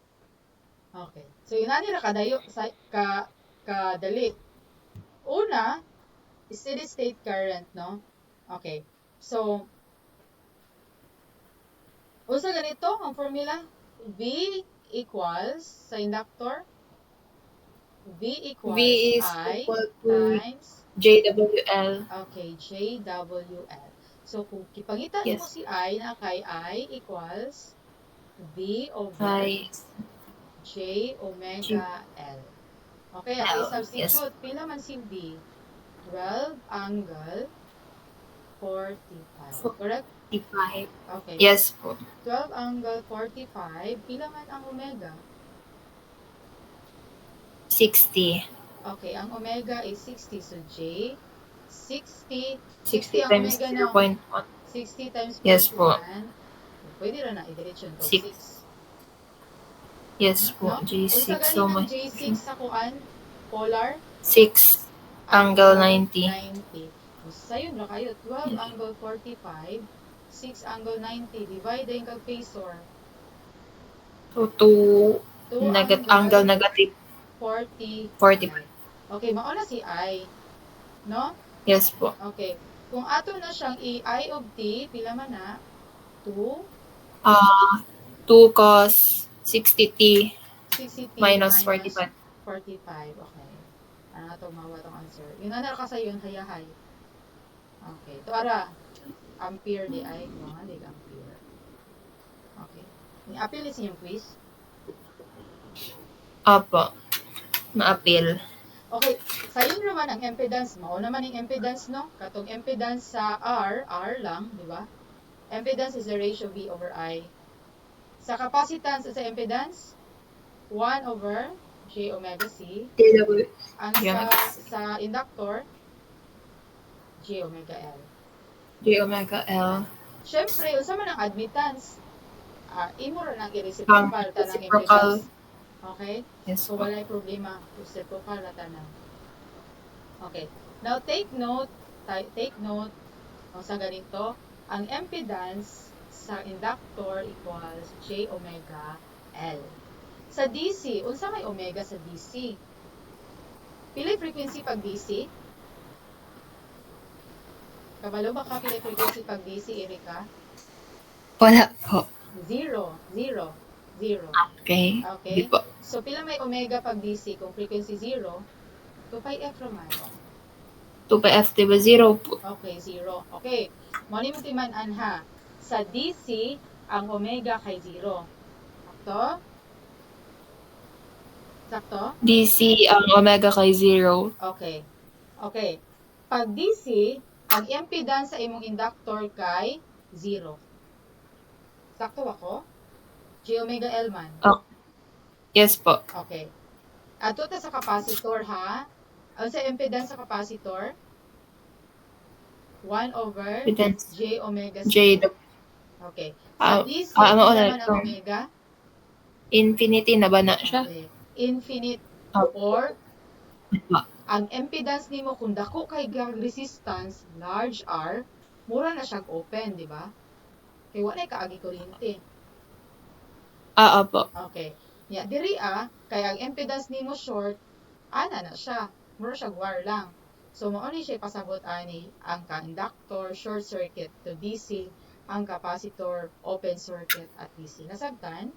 Okay. So, yun na nila kadayo sa kadali. Una, steady state current, no? Okay. So, usa ganito ang formula. V equals sa inductor. V equals V is I equal to times JWL. okay, JWL. So, kung kipangita mo Yes. si I na kay I equals V over I. J omega L. Okay, ako i-substitute. Yes. Pila man si V? 12 angle 45. Correct? 45. Okay. Yes po. 12 angle 45. Pila man ang omega? 60. Okay, ang omega is 60. So, J, 60. 60 ang times omega no? 0.1. 60 times 0.1. Yes po. Pwede rin na i-diretsyon to. 6. 6. Yes po. No? J6. Unsa gani So ng much. J6 sa kuan? Polar? 6. Angle 90. 90. Sayon ra kayo. 12 angle 45. 6 angle 90. Divide din kag phasor. So, 2 angle angle negative 45. 45. Okay, mauna si I. No? Yes po. Okay. Kung ato na siyang I of t, pila man na? 2? 2 cos 60t 60t minus 45. 45. Okay. Ano ito, mawa itong answer. Yun na ka sa yun, hayahay. Okay. Ito ara. Ampere di ay. Mga di ampere. Okay. Ni-appeal is yung quiz. Opo. Ma-appeal. Okay, sayon naman ang impedance mo. Naman ang impedance, no? Katong impedance sa R lang, di ba? Impedance is the ratio V over I. Sa capacitance sa impedance, 1 over J omega C. Ang sa inductor, J omega L. J omega L. Siyempre, unsa man ang admittance? Imo ra nang i-reciprocal tanang Reciprocal. impedance. Okay? Yes So, po. walay problema. Reciprocal na tanan. Okay. Now, take note, sa ganito, ang impedance sa inductor equals J omega L. Sa DC, unsa may omega sa DC? Pili frequency pag DC? Kabalo ba ka pili frequency pag DC, Erika? Wala po. 0. Okay. Okay? Di po. So, pila may omega pag DC kung frequency 0? 2πf raman. 2πf, diba 0 po? Okay, 0. Okay. Mali mo timan-an ha. Sa DC, ang omega kay 0. Sakto? Sakto? DC, ang omega kay 0. Okay. Okay. Pag DC, ang impedance sa imong inductor kay 0. Sakto ako? J omega L man. Oh. Yes po. Okay. Ato ta sa capacitor ha. Ang sa impedance sa capacitor, 1 over Impedance. J omega C. J. Okay. Sa DC, ano naman ang omega? Infinity na ba na siya? Okay. Infinite. Oh. Or, ang impedance nimo kung dako kay resistance, large R, mura na siyang open, di ba? Kaya wala kaagi kuryente. Opo. Okay. Yeah, diri kay ang impedance nimo short, ana na siya. Mura siya wire lang. So, mao ni siya pasabot ani ang ka-inductor short circuit to DC, ang capacitor open circuit at DC. Nasabtan?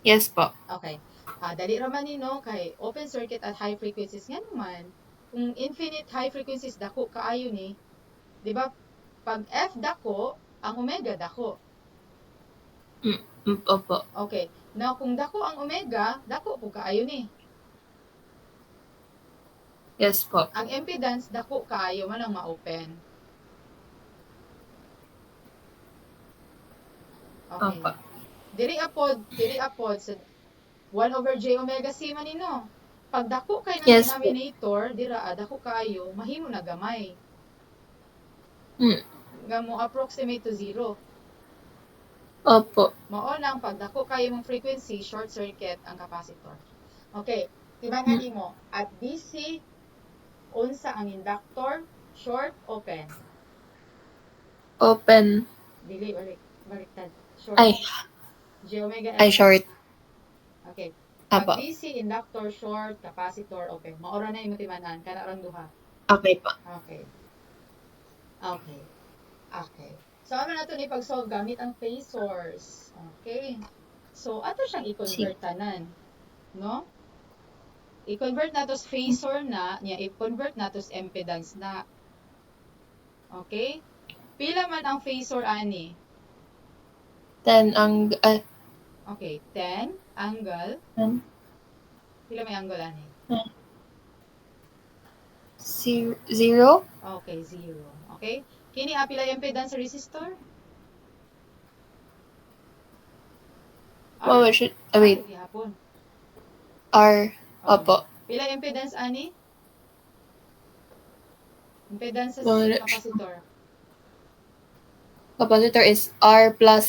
Yes po. Okay. Dali raman ni no kay open circuit at high frequencies nga naman. Kung infinite high frequencies dako kaayo ni, di ba? Pag F dako, ang omega dako. Opo. Okay. Now kung dako ang omega, dako po kaayo ni. Yes po. Ang impedance dako kaayo man ang ma-open. Okay. Opo. Diri apod sa 1 over J omega C man no. Pag dako kay ng Yes po. denominator, dira dako kaayo, mahimo na gamay. Nga mo approximate to 0. Opo. Mao nang pagdako kayo mong frequency, short circuit ang capacitor. Okay, tibangan nimo at DC unsa ang inductor, short, open. Open. Dili baliktad. Short. Ay. J omega L. Ay, short. Okay. Opo. Pag DC, inductor, short, capacitor, open. Maora na imo timanan kana rang duha. Okay po. Okay. Okay. Okay. So, ano na ito ni pag-solve gamit ang phasors. Okay. So, ato siyang i-convert tanan. No? I-convert na to sa phasor na, niya i-convert na to sa impedance na. Okay? Pila man ang phasor ani? 10 ang... Okay, 10 angle. Pila may angle ani? 0. Okay, 0. Okay? Kini pila impedance sa resistor? Oh, wait. R. Opo. Pila impedance ani? Impedance sa capacitor. Capacitor is R plus...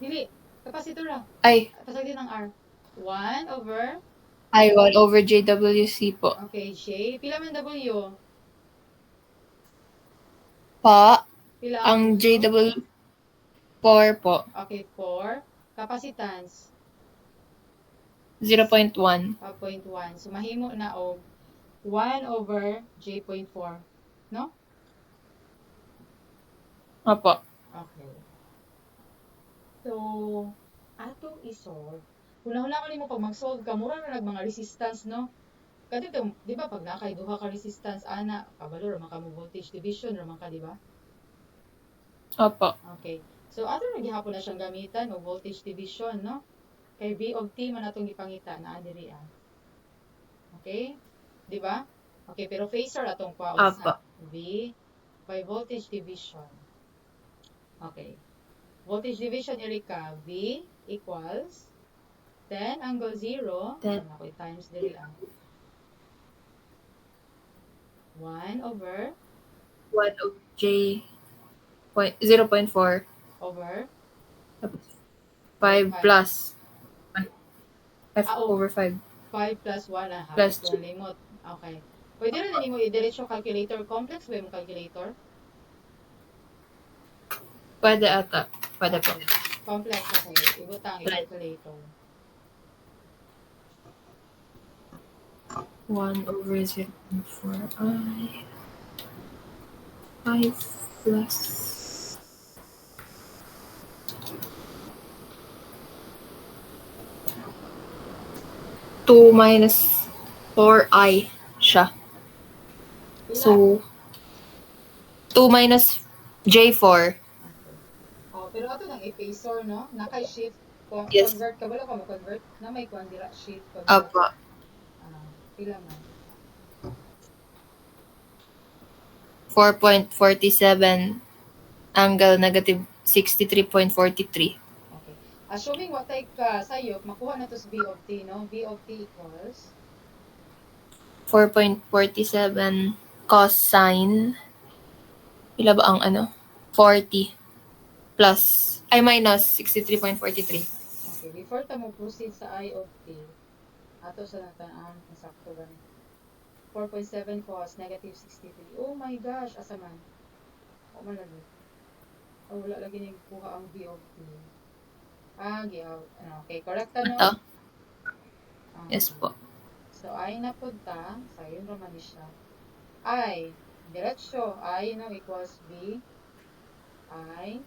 Dili. Capacitor lang. Ay. Pasagin ng R. 1 over... Ay, 1 over JWC po. Okay, J. Pila man W? Pa. Pila ang JW 4 po. Okay, 4. Capacitance? 0.1. 0.1. So, mahimo na og 1 over J.4. No? Opo. Okay. So, ato i-solve. Hula-hula ko nimo pag mag-solve ka, mura na mga resistance, no? Kadto, di ba, pag nakay duha ka resistance, ana, kabalo, ramang ka mo voltage division, ramang ka, di ba? Opo. Okay. So, ato na gihapon na siyang gamitan o voltage division, no? Kay V of T man atong ipangita na diri Okay? Di ba? Okay, pero phasor atong kwaon sa V by voltage division. Okay. Voltage division Erika, V equals 10 angle 0. Then, Ako times diri 1 over 1 over J, 0.4, over 5 5. plus, 5 Ah, over 5, 5 plus 1 plus hapit ko 2. limot. Okay. Pwede rin na mo i-diretso calculator. Complex ba yung calculator? Pwede ata. Pwede po. Okay. Complex ako. Ibutang i-calculator. 1 over 0.4i. 5 plus 2 minus 4i siya. Pila? So, 2 minus J4. Okay. Oh, pero ato nang i-phasor, no? Nakay-shift. Yes. Convert ka. Wala ka mo-convert? Na may dira shift. Convert. Apa. Pila man? 4.47 angle negative 63.43. Okay. Assuming what type ka sayop, makuha na to sa V of T, no? V of T equals 4.47 cosine. Pila ba ang ano? 40 plus, ay minus 63.43. okay. Before ta mo proceed sa I of T, ato sa nataan, sakto ba? 4.7 cos negative 63. Oh my gosh, asa man? O man lagi. Oh, wala lagi nang kuha ang V of T. Giyaw. Okay, correct no? Ito? Okay. Yes po. So, I na punta. So, yun naman siya. I, diretsyo. I no equals B. I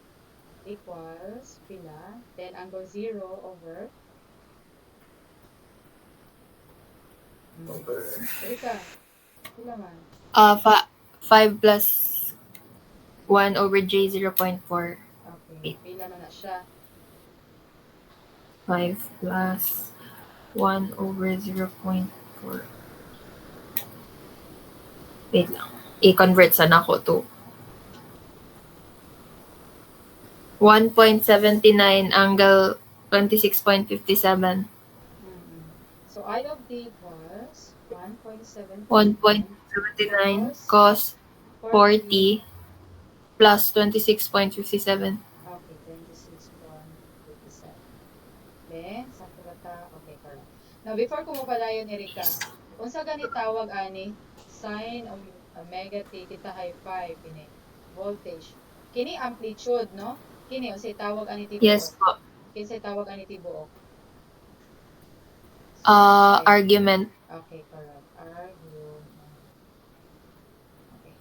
equals pila. Then, angle 0 over. Erika, pila man? 5 plus 1 over J 0.4. Okay, pila man na siya. 5 plus 1 over 0.4. Wait lang. I-convert sana ako to 1.79 angle 26.57. So, I of T equals 1.79 1.79 cos 40 plus 26.57. Okay, 26.57. Then, sakto ba ta? Okay, correct. Now, before ko mo padayon, Erika, unsa gani tawag ani sine omega t theta high 5 ini voltage. Kini amplitude, no? Kini unsay tawag ani tibuok? Yes po. Kinsay tawag ani tibuok? Argument. Okay, correct. Argument. Okay.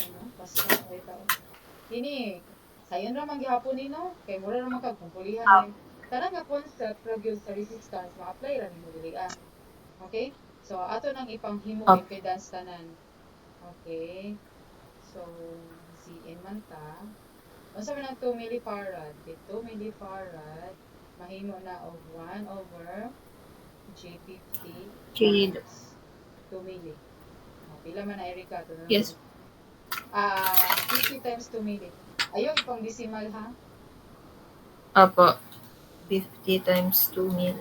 Ano? Basta ay tao. Kini sayon ra man gihapon ni no? Kay mura ra man kag pumpulihan ni. Tara nga concept ra gyud sa resistance ma-apply ra nimo dili Okay? So ato nang ipanghimo impedance tanan. Okay. So Cn man ta. Unsa man ang 2 millifarad? Di 2 millifarad mahimo na og 1 over J50 times 2 milli. Pila man na Erika to na. Yes. 50 times 2 milli. Ayaw ipang decimal ha. Apo. 50 times 2 mil.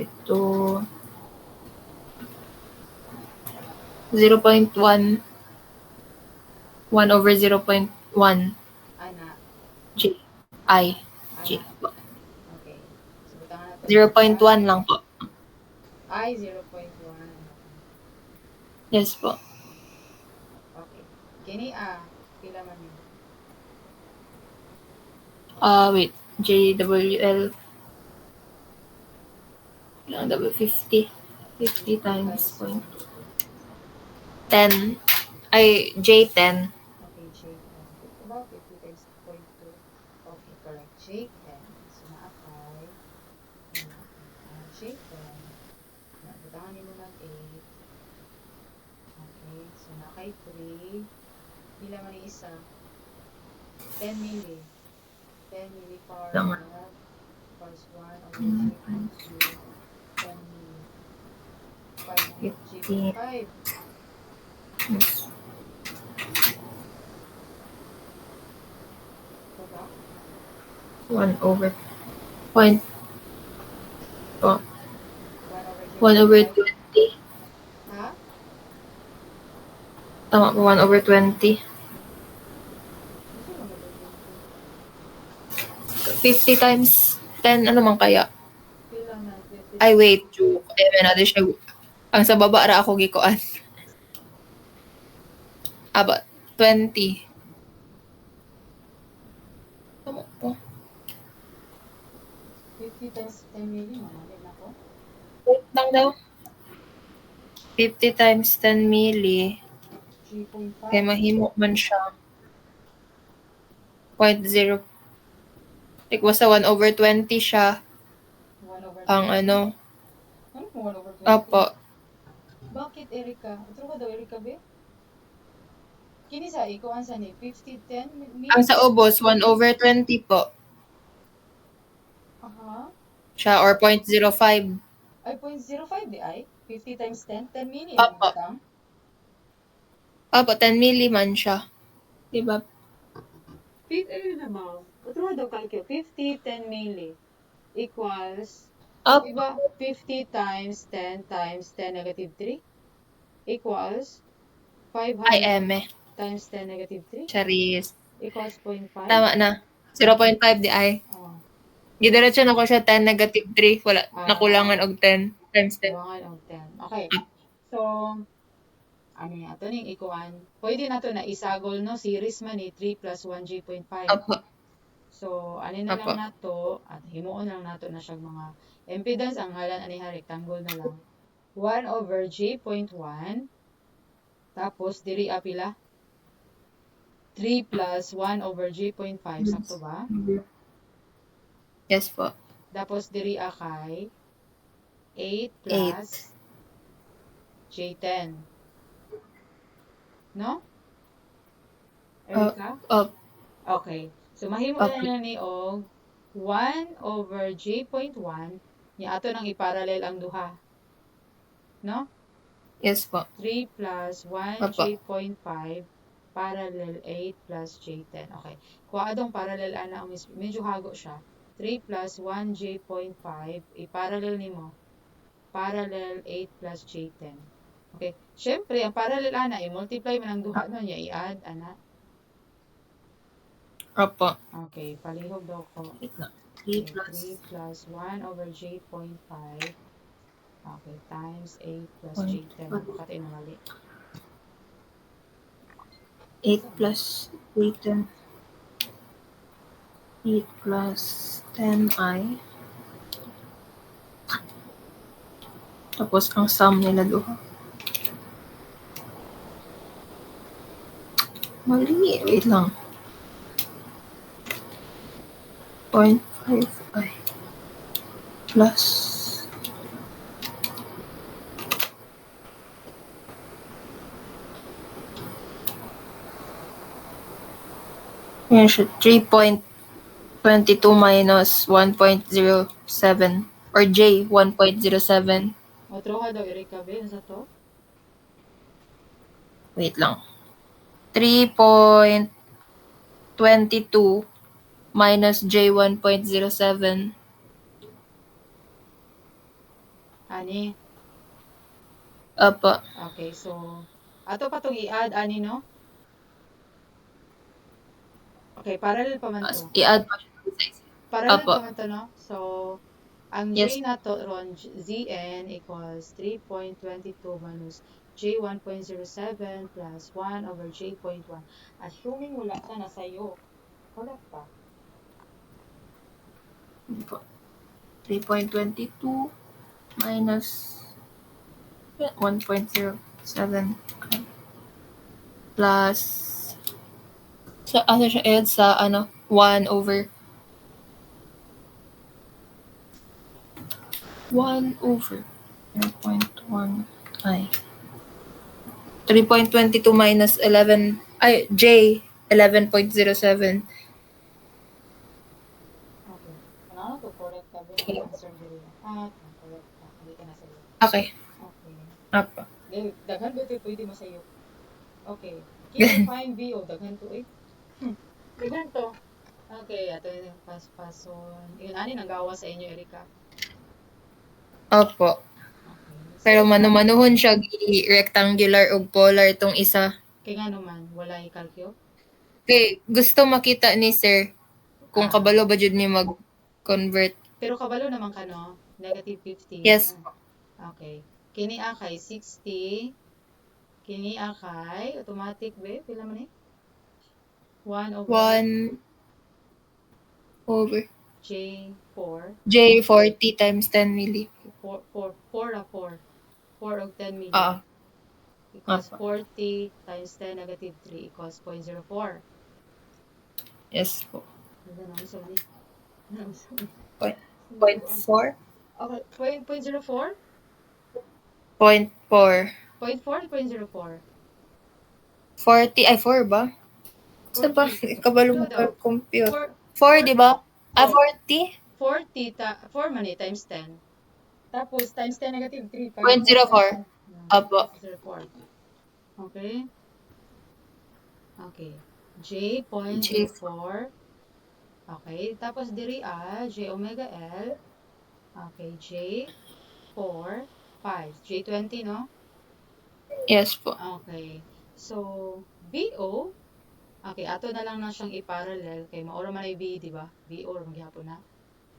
Ito 0.1 1 over 0.1 Ana. J I J. Okay. So butangan na to. 0.1 lang po. I 0.1. Yes po. Okay. Kini pila man yun? Wait. JWL. Lang double 50. 50 times 0.10. Ay, J10. Okay, J10. About 50 times 0.2. Okay, correct. J10. So, na-apply. J10. Butangan mo ng 8. Okay. So, na-kay 3. Pila man yung isa? 10 milli. 10 millifarad Lang. equals 1 over G times J, 10 milli. 5 50. G.5. Yes. Ito ba? 1 over point. Oh, 1 over 1 over 0.5. 20. Ha? Tama po, 1 over 20. Gusto mo number 20? 50 times 10, ano man kaya? Pila na 50 Ay, times. wait. Joke. Ay, may natin siya. Ang sa baba ra ako gikuan. Aba, 20. Tama po. 50 times 10 milli, mamali na ko. Wait lang daw. 50 times 10 milli. 3.5. Kaya mahimo man siya. 0.0. Like, basta 1 over 20 siya. 1 over Ang 20. ano. Ano kung 1 over 20? Apo. Bakit, Erika? Utro ka daw, Erika, be? Kini sa ikuan sa ni 50, 10 milli. Ang sa ubos, 1 over 20 po. Aha. Siya, or 0.05. Ay, 0.05 di ay? 50 times 10? 10 milli na Apo. butang? Apo, 10 milli man siya. Diba? Ayun na, ma'am. Utro ka daw kalkyo. 50, 10 milli equals, Apo. diba, 50 times 10 times 10 negative 3 equals Ay, 500 eme. times 10 negative 3 Charis. equals 0.5. Tama na. 0.5 di ay. Oh. Gidiretso na ko siya 10 negative 3. Wala. Nakulangan Ah, og 10 times 10. kulangan og 10. Okay. So, ano yan? Ito ning ikuan. Pwede na to na isagol, no? Series man ni 3 plus 1 G.5. Apo. So, ano na lang Apo. nato at himuon lang nato na siyang mga impedance. Ang halan ani ha, rectangle na lang. 1 over G.1. Tapos, diri pila? 3 plus 1 over G.5. Sakto ba? Yes po. Tapos, diri kay 8 8. plus J10. No? Erika? Okay. So, mahimo na Up. na ni og 1 over J.1. Niya ato nang iparallel ang duha. No? Yes po. 3 plus 1 Apo. J.5 parallel 8 plus J10. Okay. Kung adong parallel ana ang medyo hago siya. 3 plus 1 J.5 iparallel nimo. Parallel 8 plus J10. Okay. Syempre, ang parallel ana i-multiply man ang duha no niya i-add ana. Apo. Okay, palihog daw ko. Wait lang. 3 Okay, plus 3 plus 1 over J.5. Okay, times 8 plus Point J10. five. Bakit na mali? 8 plus 8. 8 plus 10i. Tapos ang sum nila duha. Mali. Wait lang. 0.5i. Plus. Yan siya. 3.22 minus 1.07. Or J, 1.07. Otro ka daw i-recover sa to? Wait lang. 3.22 minus J, 1.07. Ani? Apa. Okay, so ato pa tong i-add ani no? Okay, parallel pa man to. I-add pa siya sa isa. Parallel Apa. pa man to no? So ang Yes. J na to ron Zn equals 3.22 minus J 1.07 plus 1 over J.1. Assuming wala ka na sa'yo. Wala pa. 3.22 minus 1.07 plus sa ano siya add sa ano 1 over 0.1 ay 3.22 minus 11 ay J 11.07 Correct ka. Hindi ka nasa'yo. Okay. Okay. Apo. Daghan ba ito pwede masa'yo? Okay. Can you find VO? Daghan to eh. Daghan to. Okay, ato yung paspason. Yun, ani nang gawa sa inyo, Erika? Opo. Okay. Pero So, manumanuhon siya rectangular ug polar tong isa. kay nga naman, wala ikalkyo? Kay gusto makita ni sir kung Ah, kabalo ba jud ni mag-convert. pero kabalo naman ka, no? Negative 50. Yes. Okay. Kini akay 60. Kini akay, automatic be, pila man eh? 1 over 1 over J4. J40 times 10 milli. 4 og 10 milli. Ah, Equals apa. 40 times 10 negative 3 equals 0.04. Yes po. Ano na, sorry. Point, 0.4? Okay, 0.04? 0.4. 0.4, 0.04. 40, ay 4 ba? Sa ba? 40. Kabalo Ito mo daw. compute. 4, 4, di ba? Ah, oh, 40? 4 man eh, times 10. Tapos, times 10 negative 3. 0.04. Apo. 0.04. Okay? Okay. J. J.04. Okay. Tapos, diri J omega L. Okay. J4, 5. J20, no? Yes po. Okay. So, BO, okay, ato na lang na siyang i-parallel kay maura man ay B, di ba? BO or magyapon na.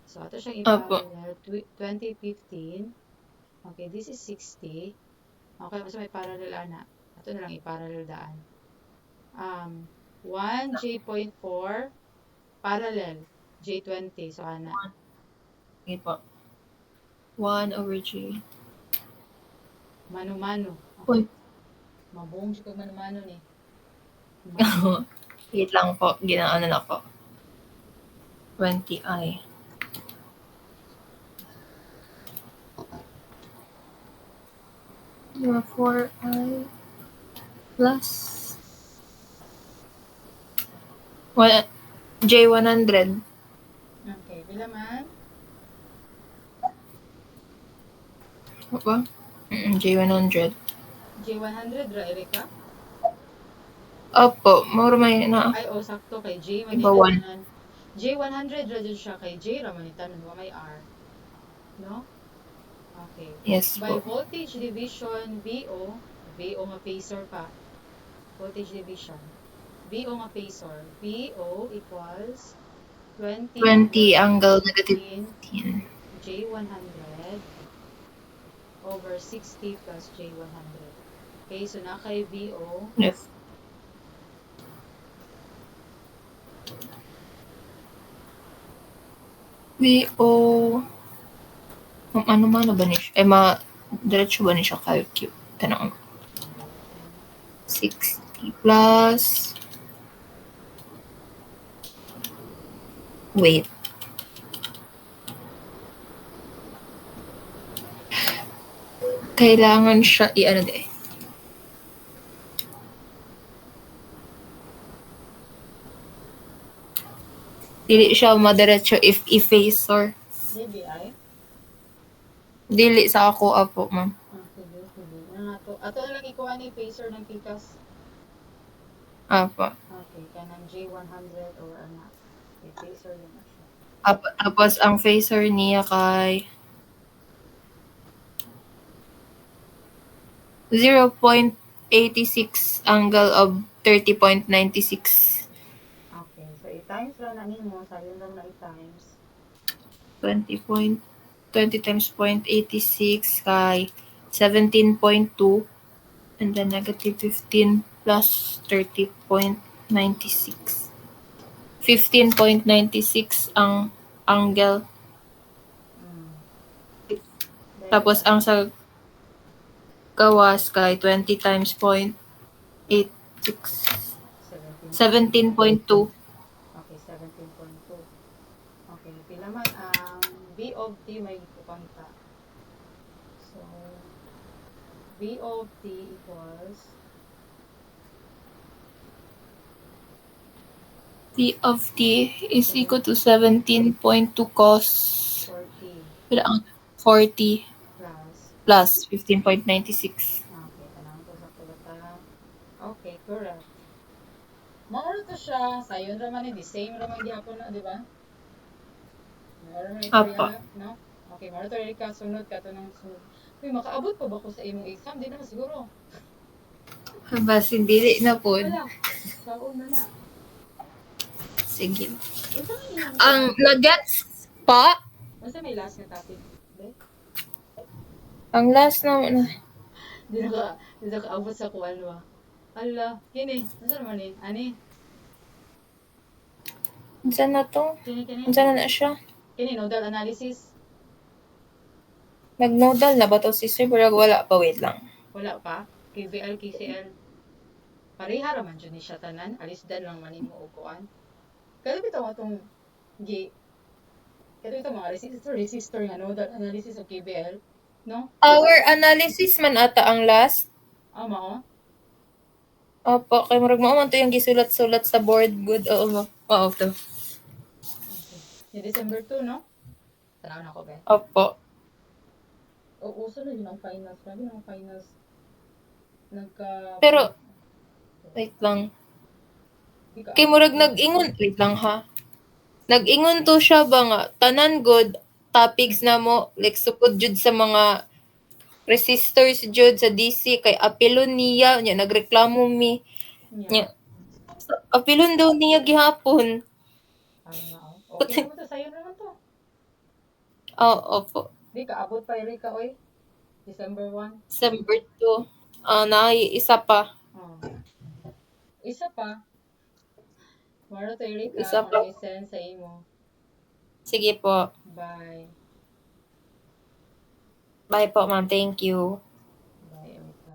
So, ato siyang Apo. i-parallel 2015. Okay, this is 60. Okay, mas may parallel ana. Ato na lang i-parallel daan. 1 J.4 parallel J20. So, ana. Okay po. 1 over J. Mano-mano. Uy. Mabuong siya kag mano-mano ni. Wait lang po. Ginaano na po. 20i. Diba 4i plus J100. Okay, bila man? Ano ba? J100. J100 ra, Erika? Opo, more may na. Ay, o, sakto kay J man Iba 1. tanan. J100 ra dyan siya kay J ra man tanan. Wa may R. No? Okay. Yes By po. voltage division, VO nga phasor pa. Voltage division. VO nga phasor. VO equals 20 20 angle negative 15 15. J100 over 60 plus J100. Okay, so na kay VO. Yes. VO. Ano man na ba ni siya? Diretso ba ni siya calculate? Tanong. 60 plus. Wait. Kailangan siya i-ano de. Dili siya madiretso if i-phasor. DBI? Dili sa ako apo, ma'am. Sige. Ato na lang ikuha ni phaser ng pikas. Apo. Okay, kanang J100 or ano. Okay, phaser yun na siya. Tapos ang phasor niya kay 0.86 angle of 30.96. Okay, so i-times lang na nimo, sayon lang na i-times. 20 times 0.86 kay 17.2 and then negative 15 plus 30.96. 15.96 ang angle. Tapos ang sa gawas kay 20 times 0.86. 17.2. Okay, 17.2. Okay, pila man ang V of T may ipapangita. So, V of T equals P of T is equal to 17.2 cos 40. Wala, 40 plus. plus 15.96. Okay, tanang to sa kulata. Okay, correct. Mauro to siya. Sayon raman ni the same raman gihapon na, di ba? Mauro man ito Apa. riya, no? Okay, mauro to rin ka sunod ka to ng sunod. Uy, makaabot pa ba ko sa imong exam? Di naman siguro. Basin dili na pod. Wala. Saon na na. Sige. Unsa may imong Ang kuan? nagets pa, Unsa may last nga topic? Be? ang last na Di na ka abot sa kuan ba? Ala, kini. Unsa naman ni? Ani? unsa na to? Kini. Unsa na siya? Kini nodal analysis. Nag-nodal na ba to si Sir? Pero wala pa, wait lang. Wala pa. KBL, KCL. Pareha raman jud ni siya tanan. Alisdan lang man imo og kuan. Kaya bitaw atong gi Ito ito mga resistor nga nodal analysis of KBL. No? Our analysis man ata ang last. Mao. Opo, kay murag mao man to yung gisulat-sulat sa board. Good, oo mo. Oo to. Okay. Ni December 2, no? Tanaw na ko, be. Opo. O, uso na yun ang finals. Grabe ng finals. Nagka... Pero, wait lang. Di ka Kay abot murag eh. nag-ingon, wait lang ha. Nag-ingon to siya ba nga, tanan good topics na mo, like sukod jud sa mga resistors jud sa DC, kay apilon niya, nya nagreklamo mi. Nya. Nya, apilon daw niya gihapon. Ano na, oh. Okay naman to. Sa'yo naman to. Oo, opo. Di ka abot pa, Erika, oy. December 1. December 2. Na isa pa. Oh. Isa pa. Maro to, Erika. Isa Kung pa. i-send sa imo. Sige po. Bye. Bye po, ma'am. Thank you. Bye, Erika.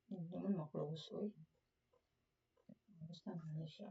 Hindi naman ma-close, oy. Basta na siya.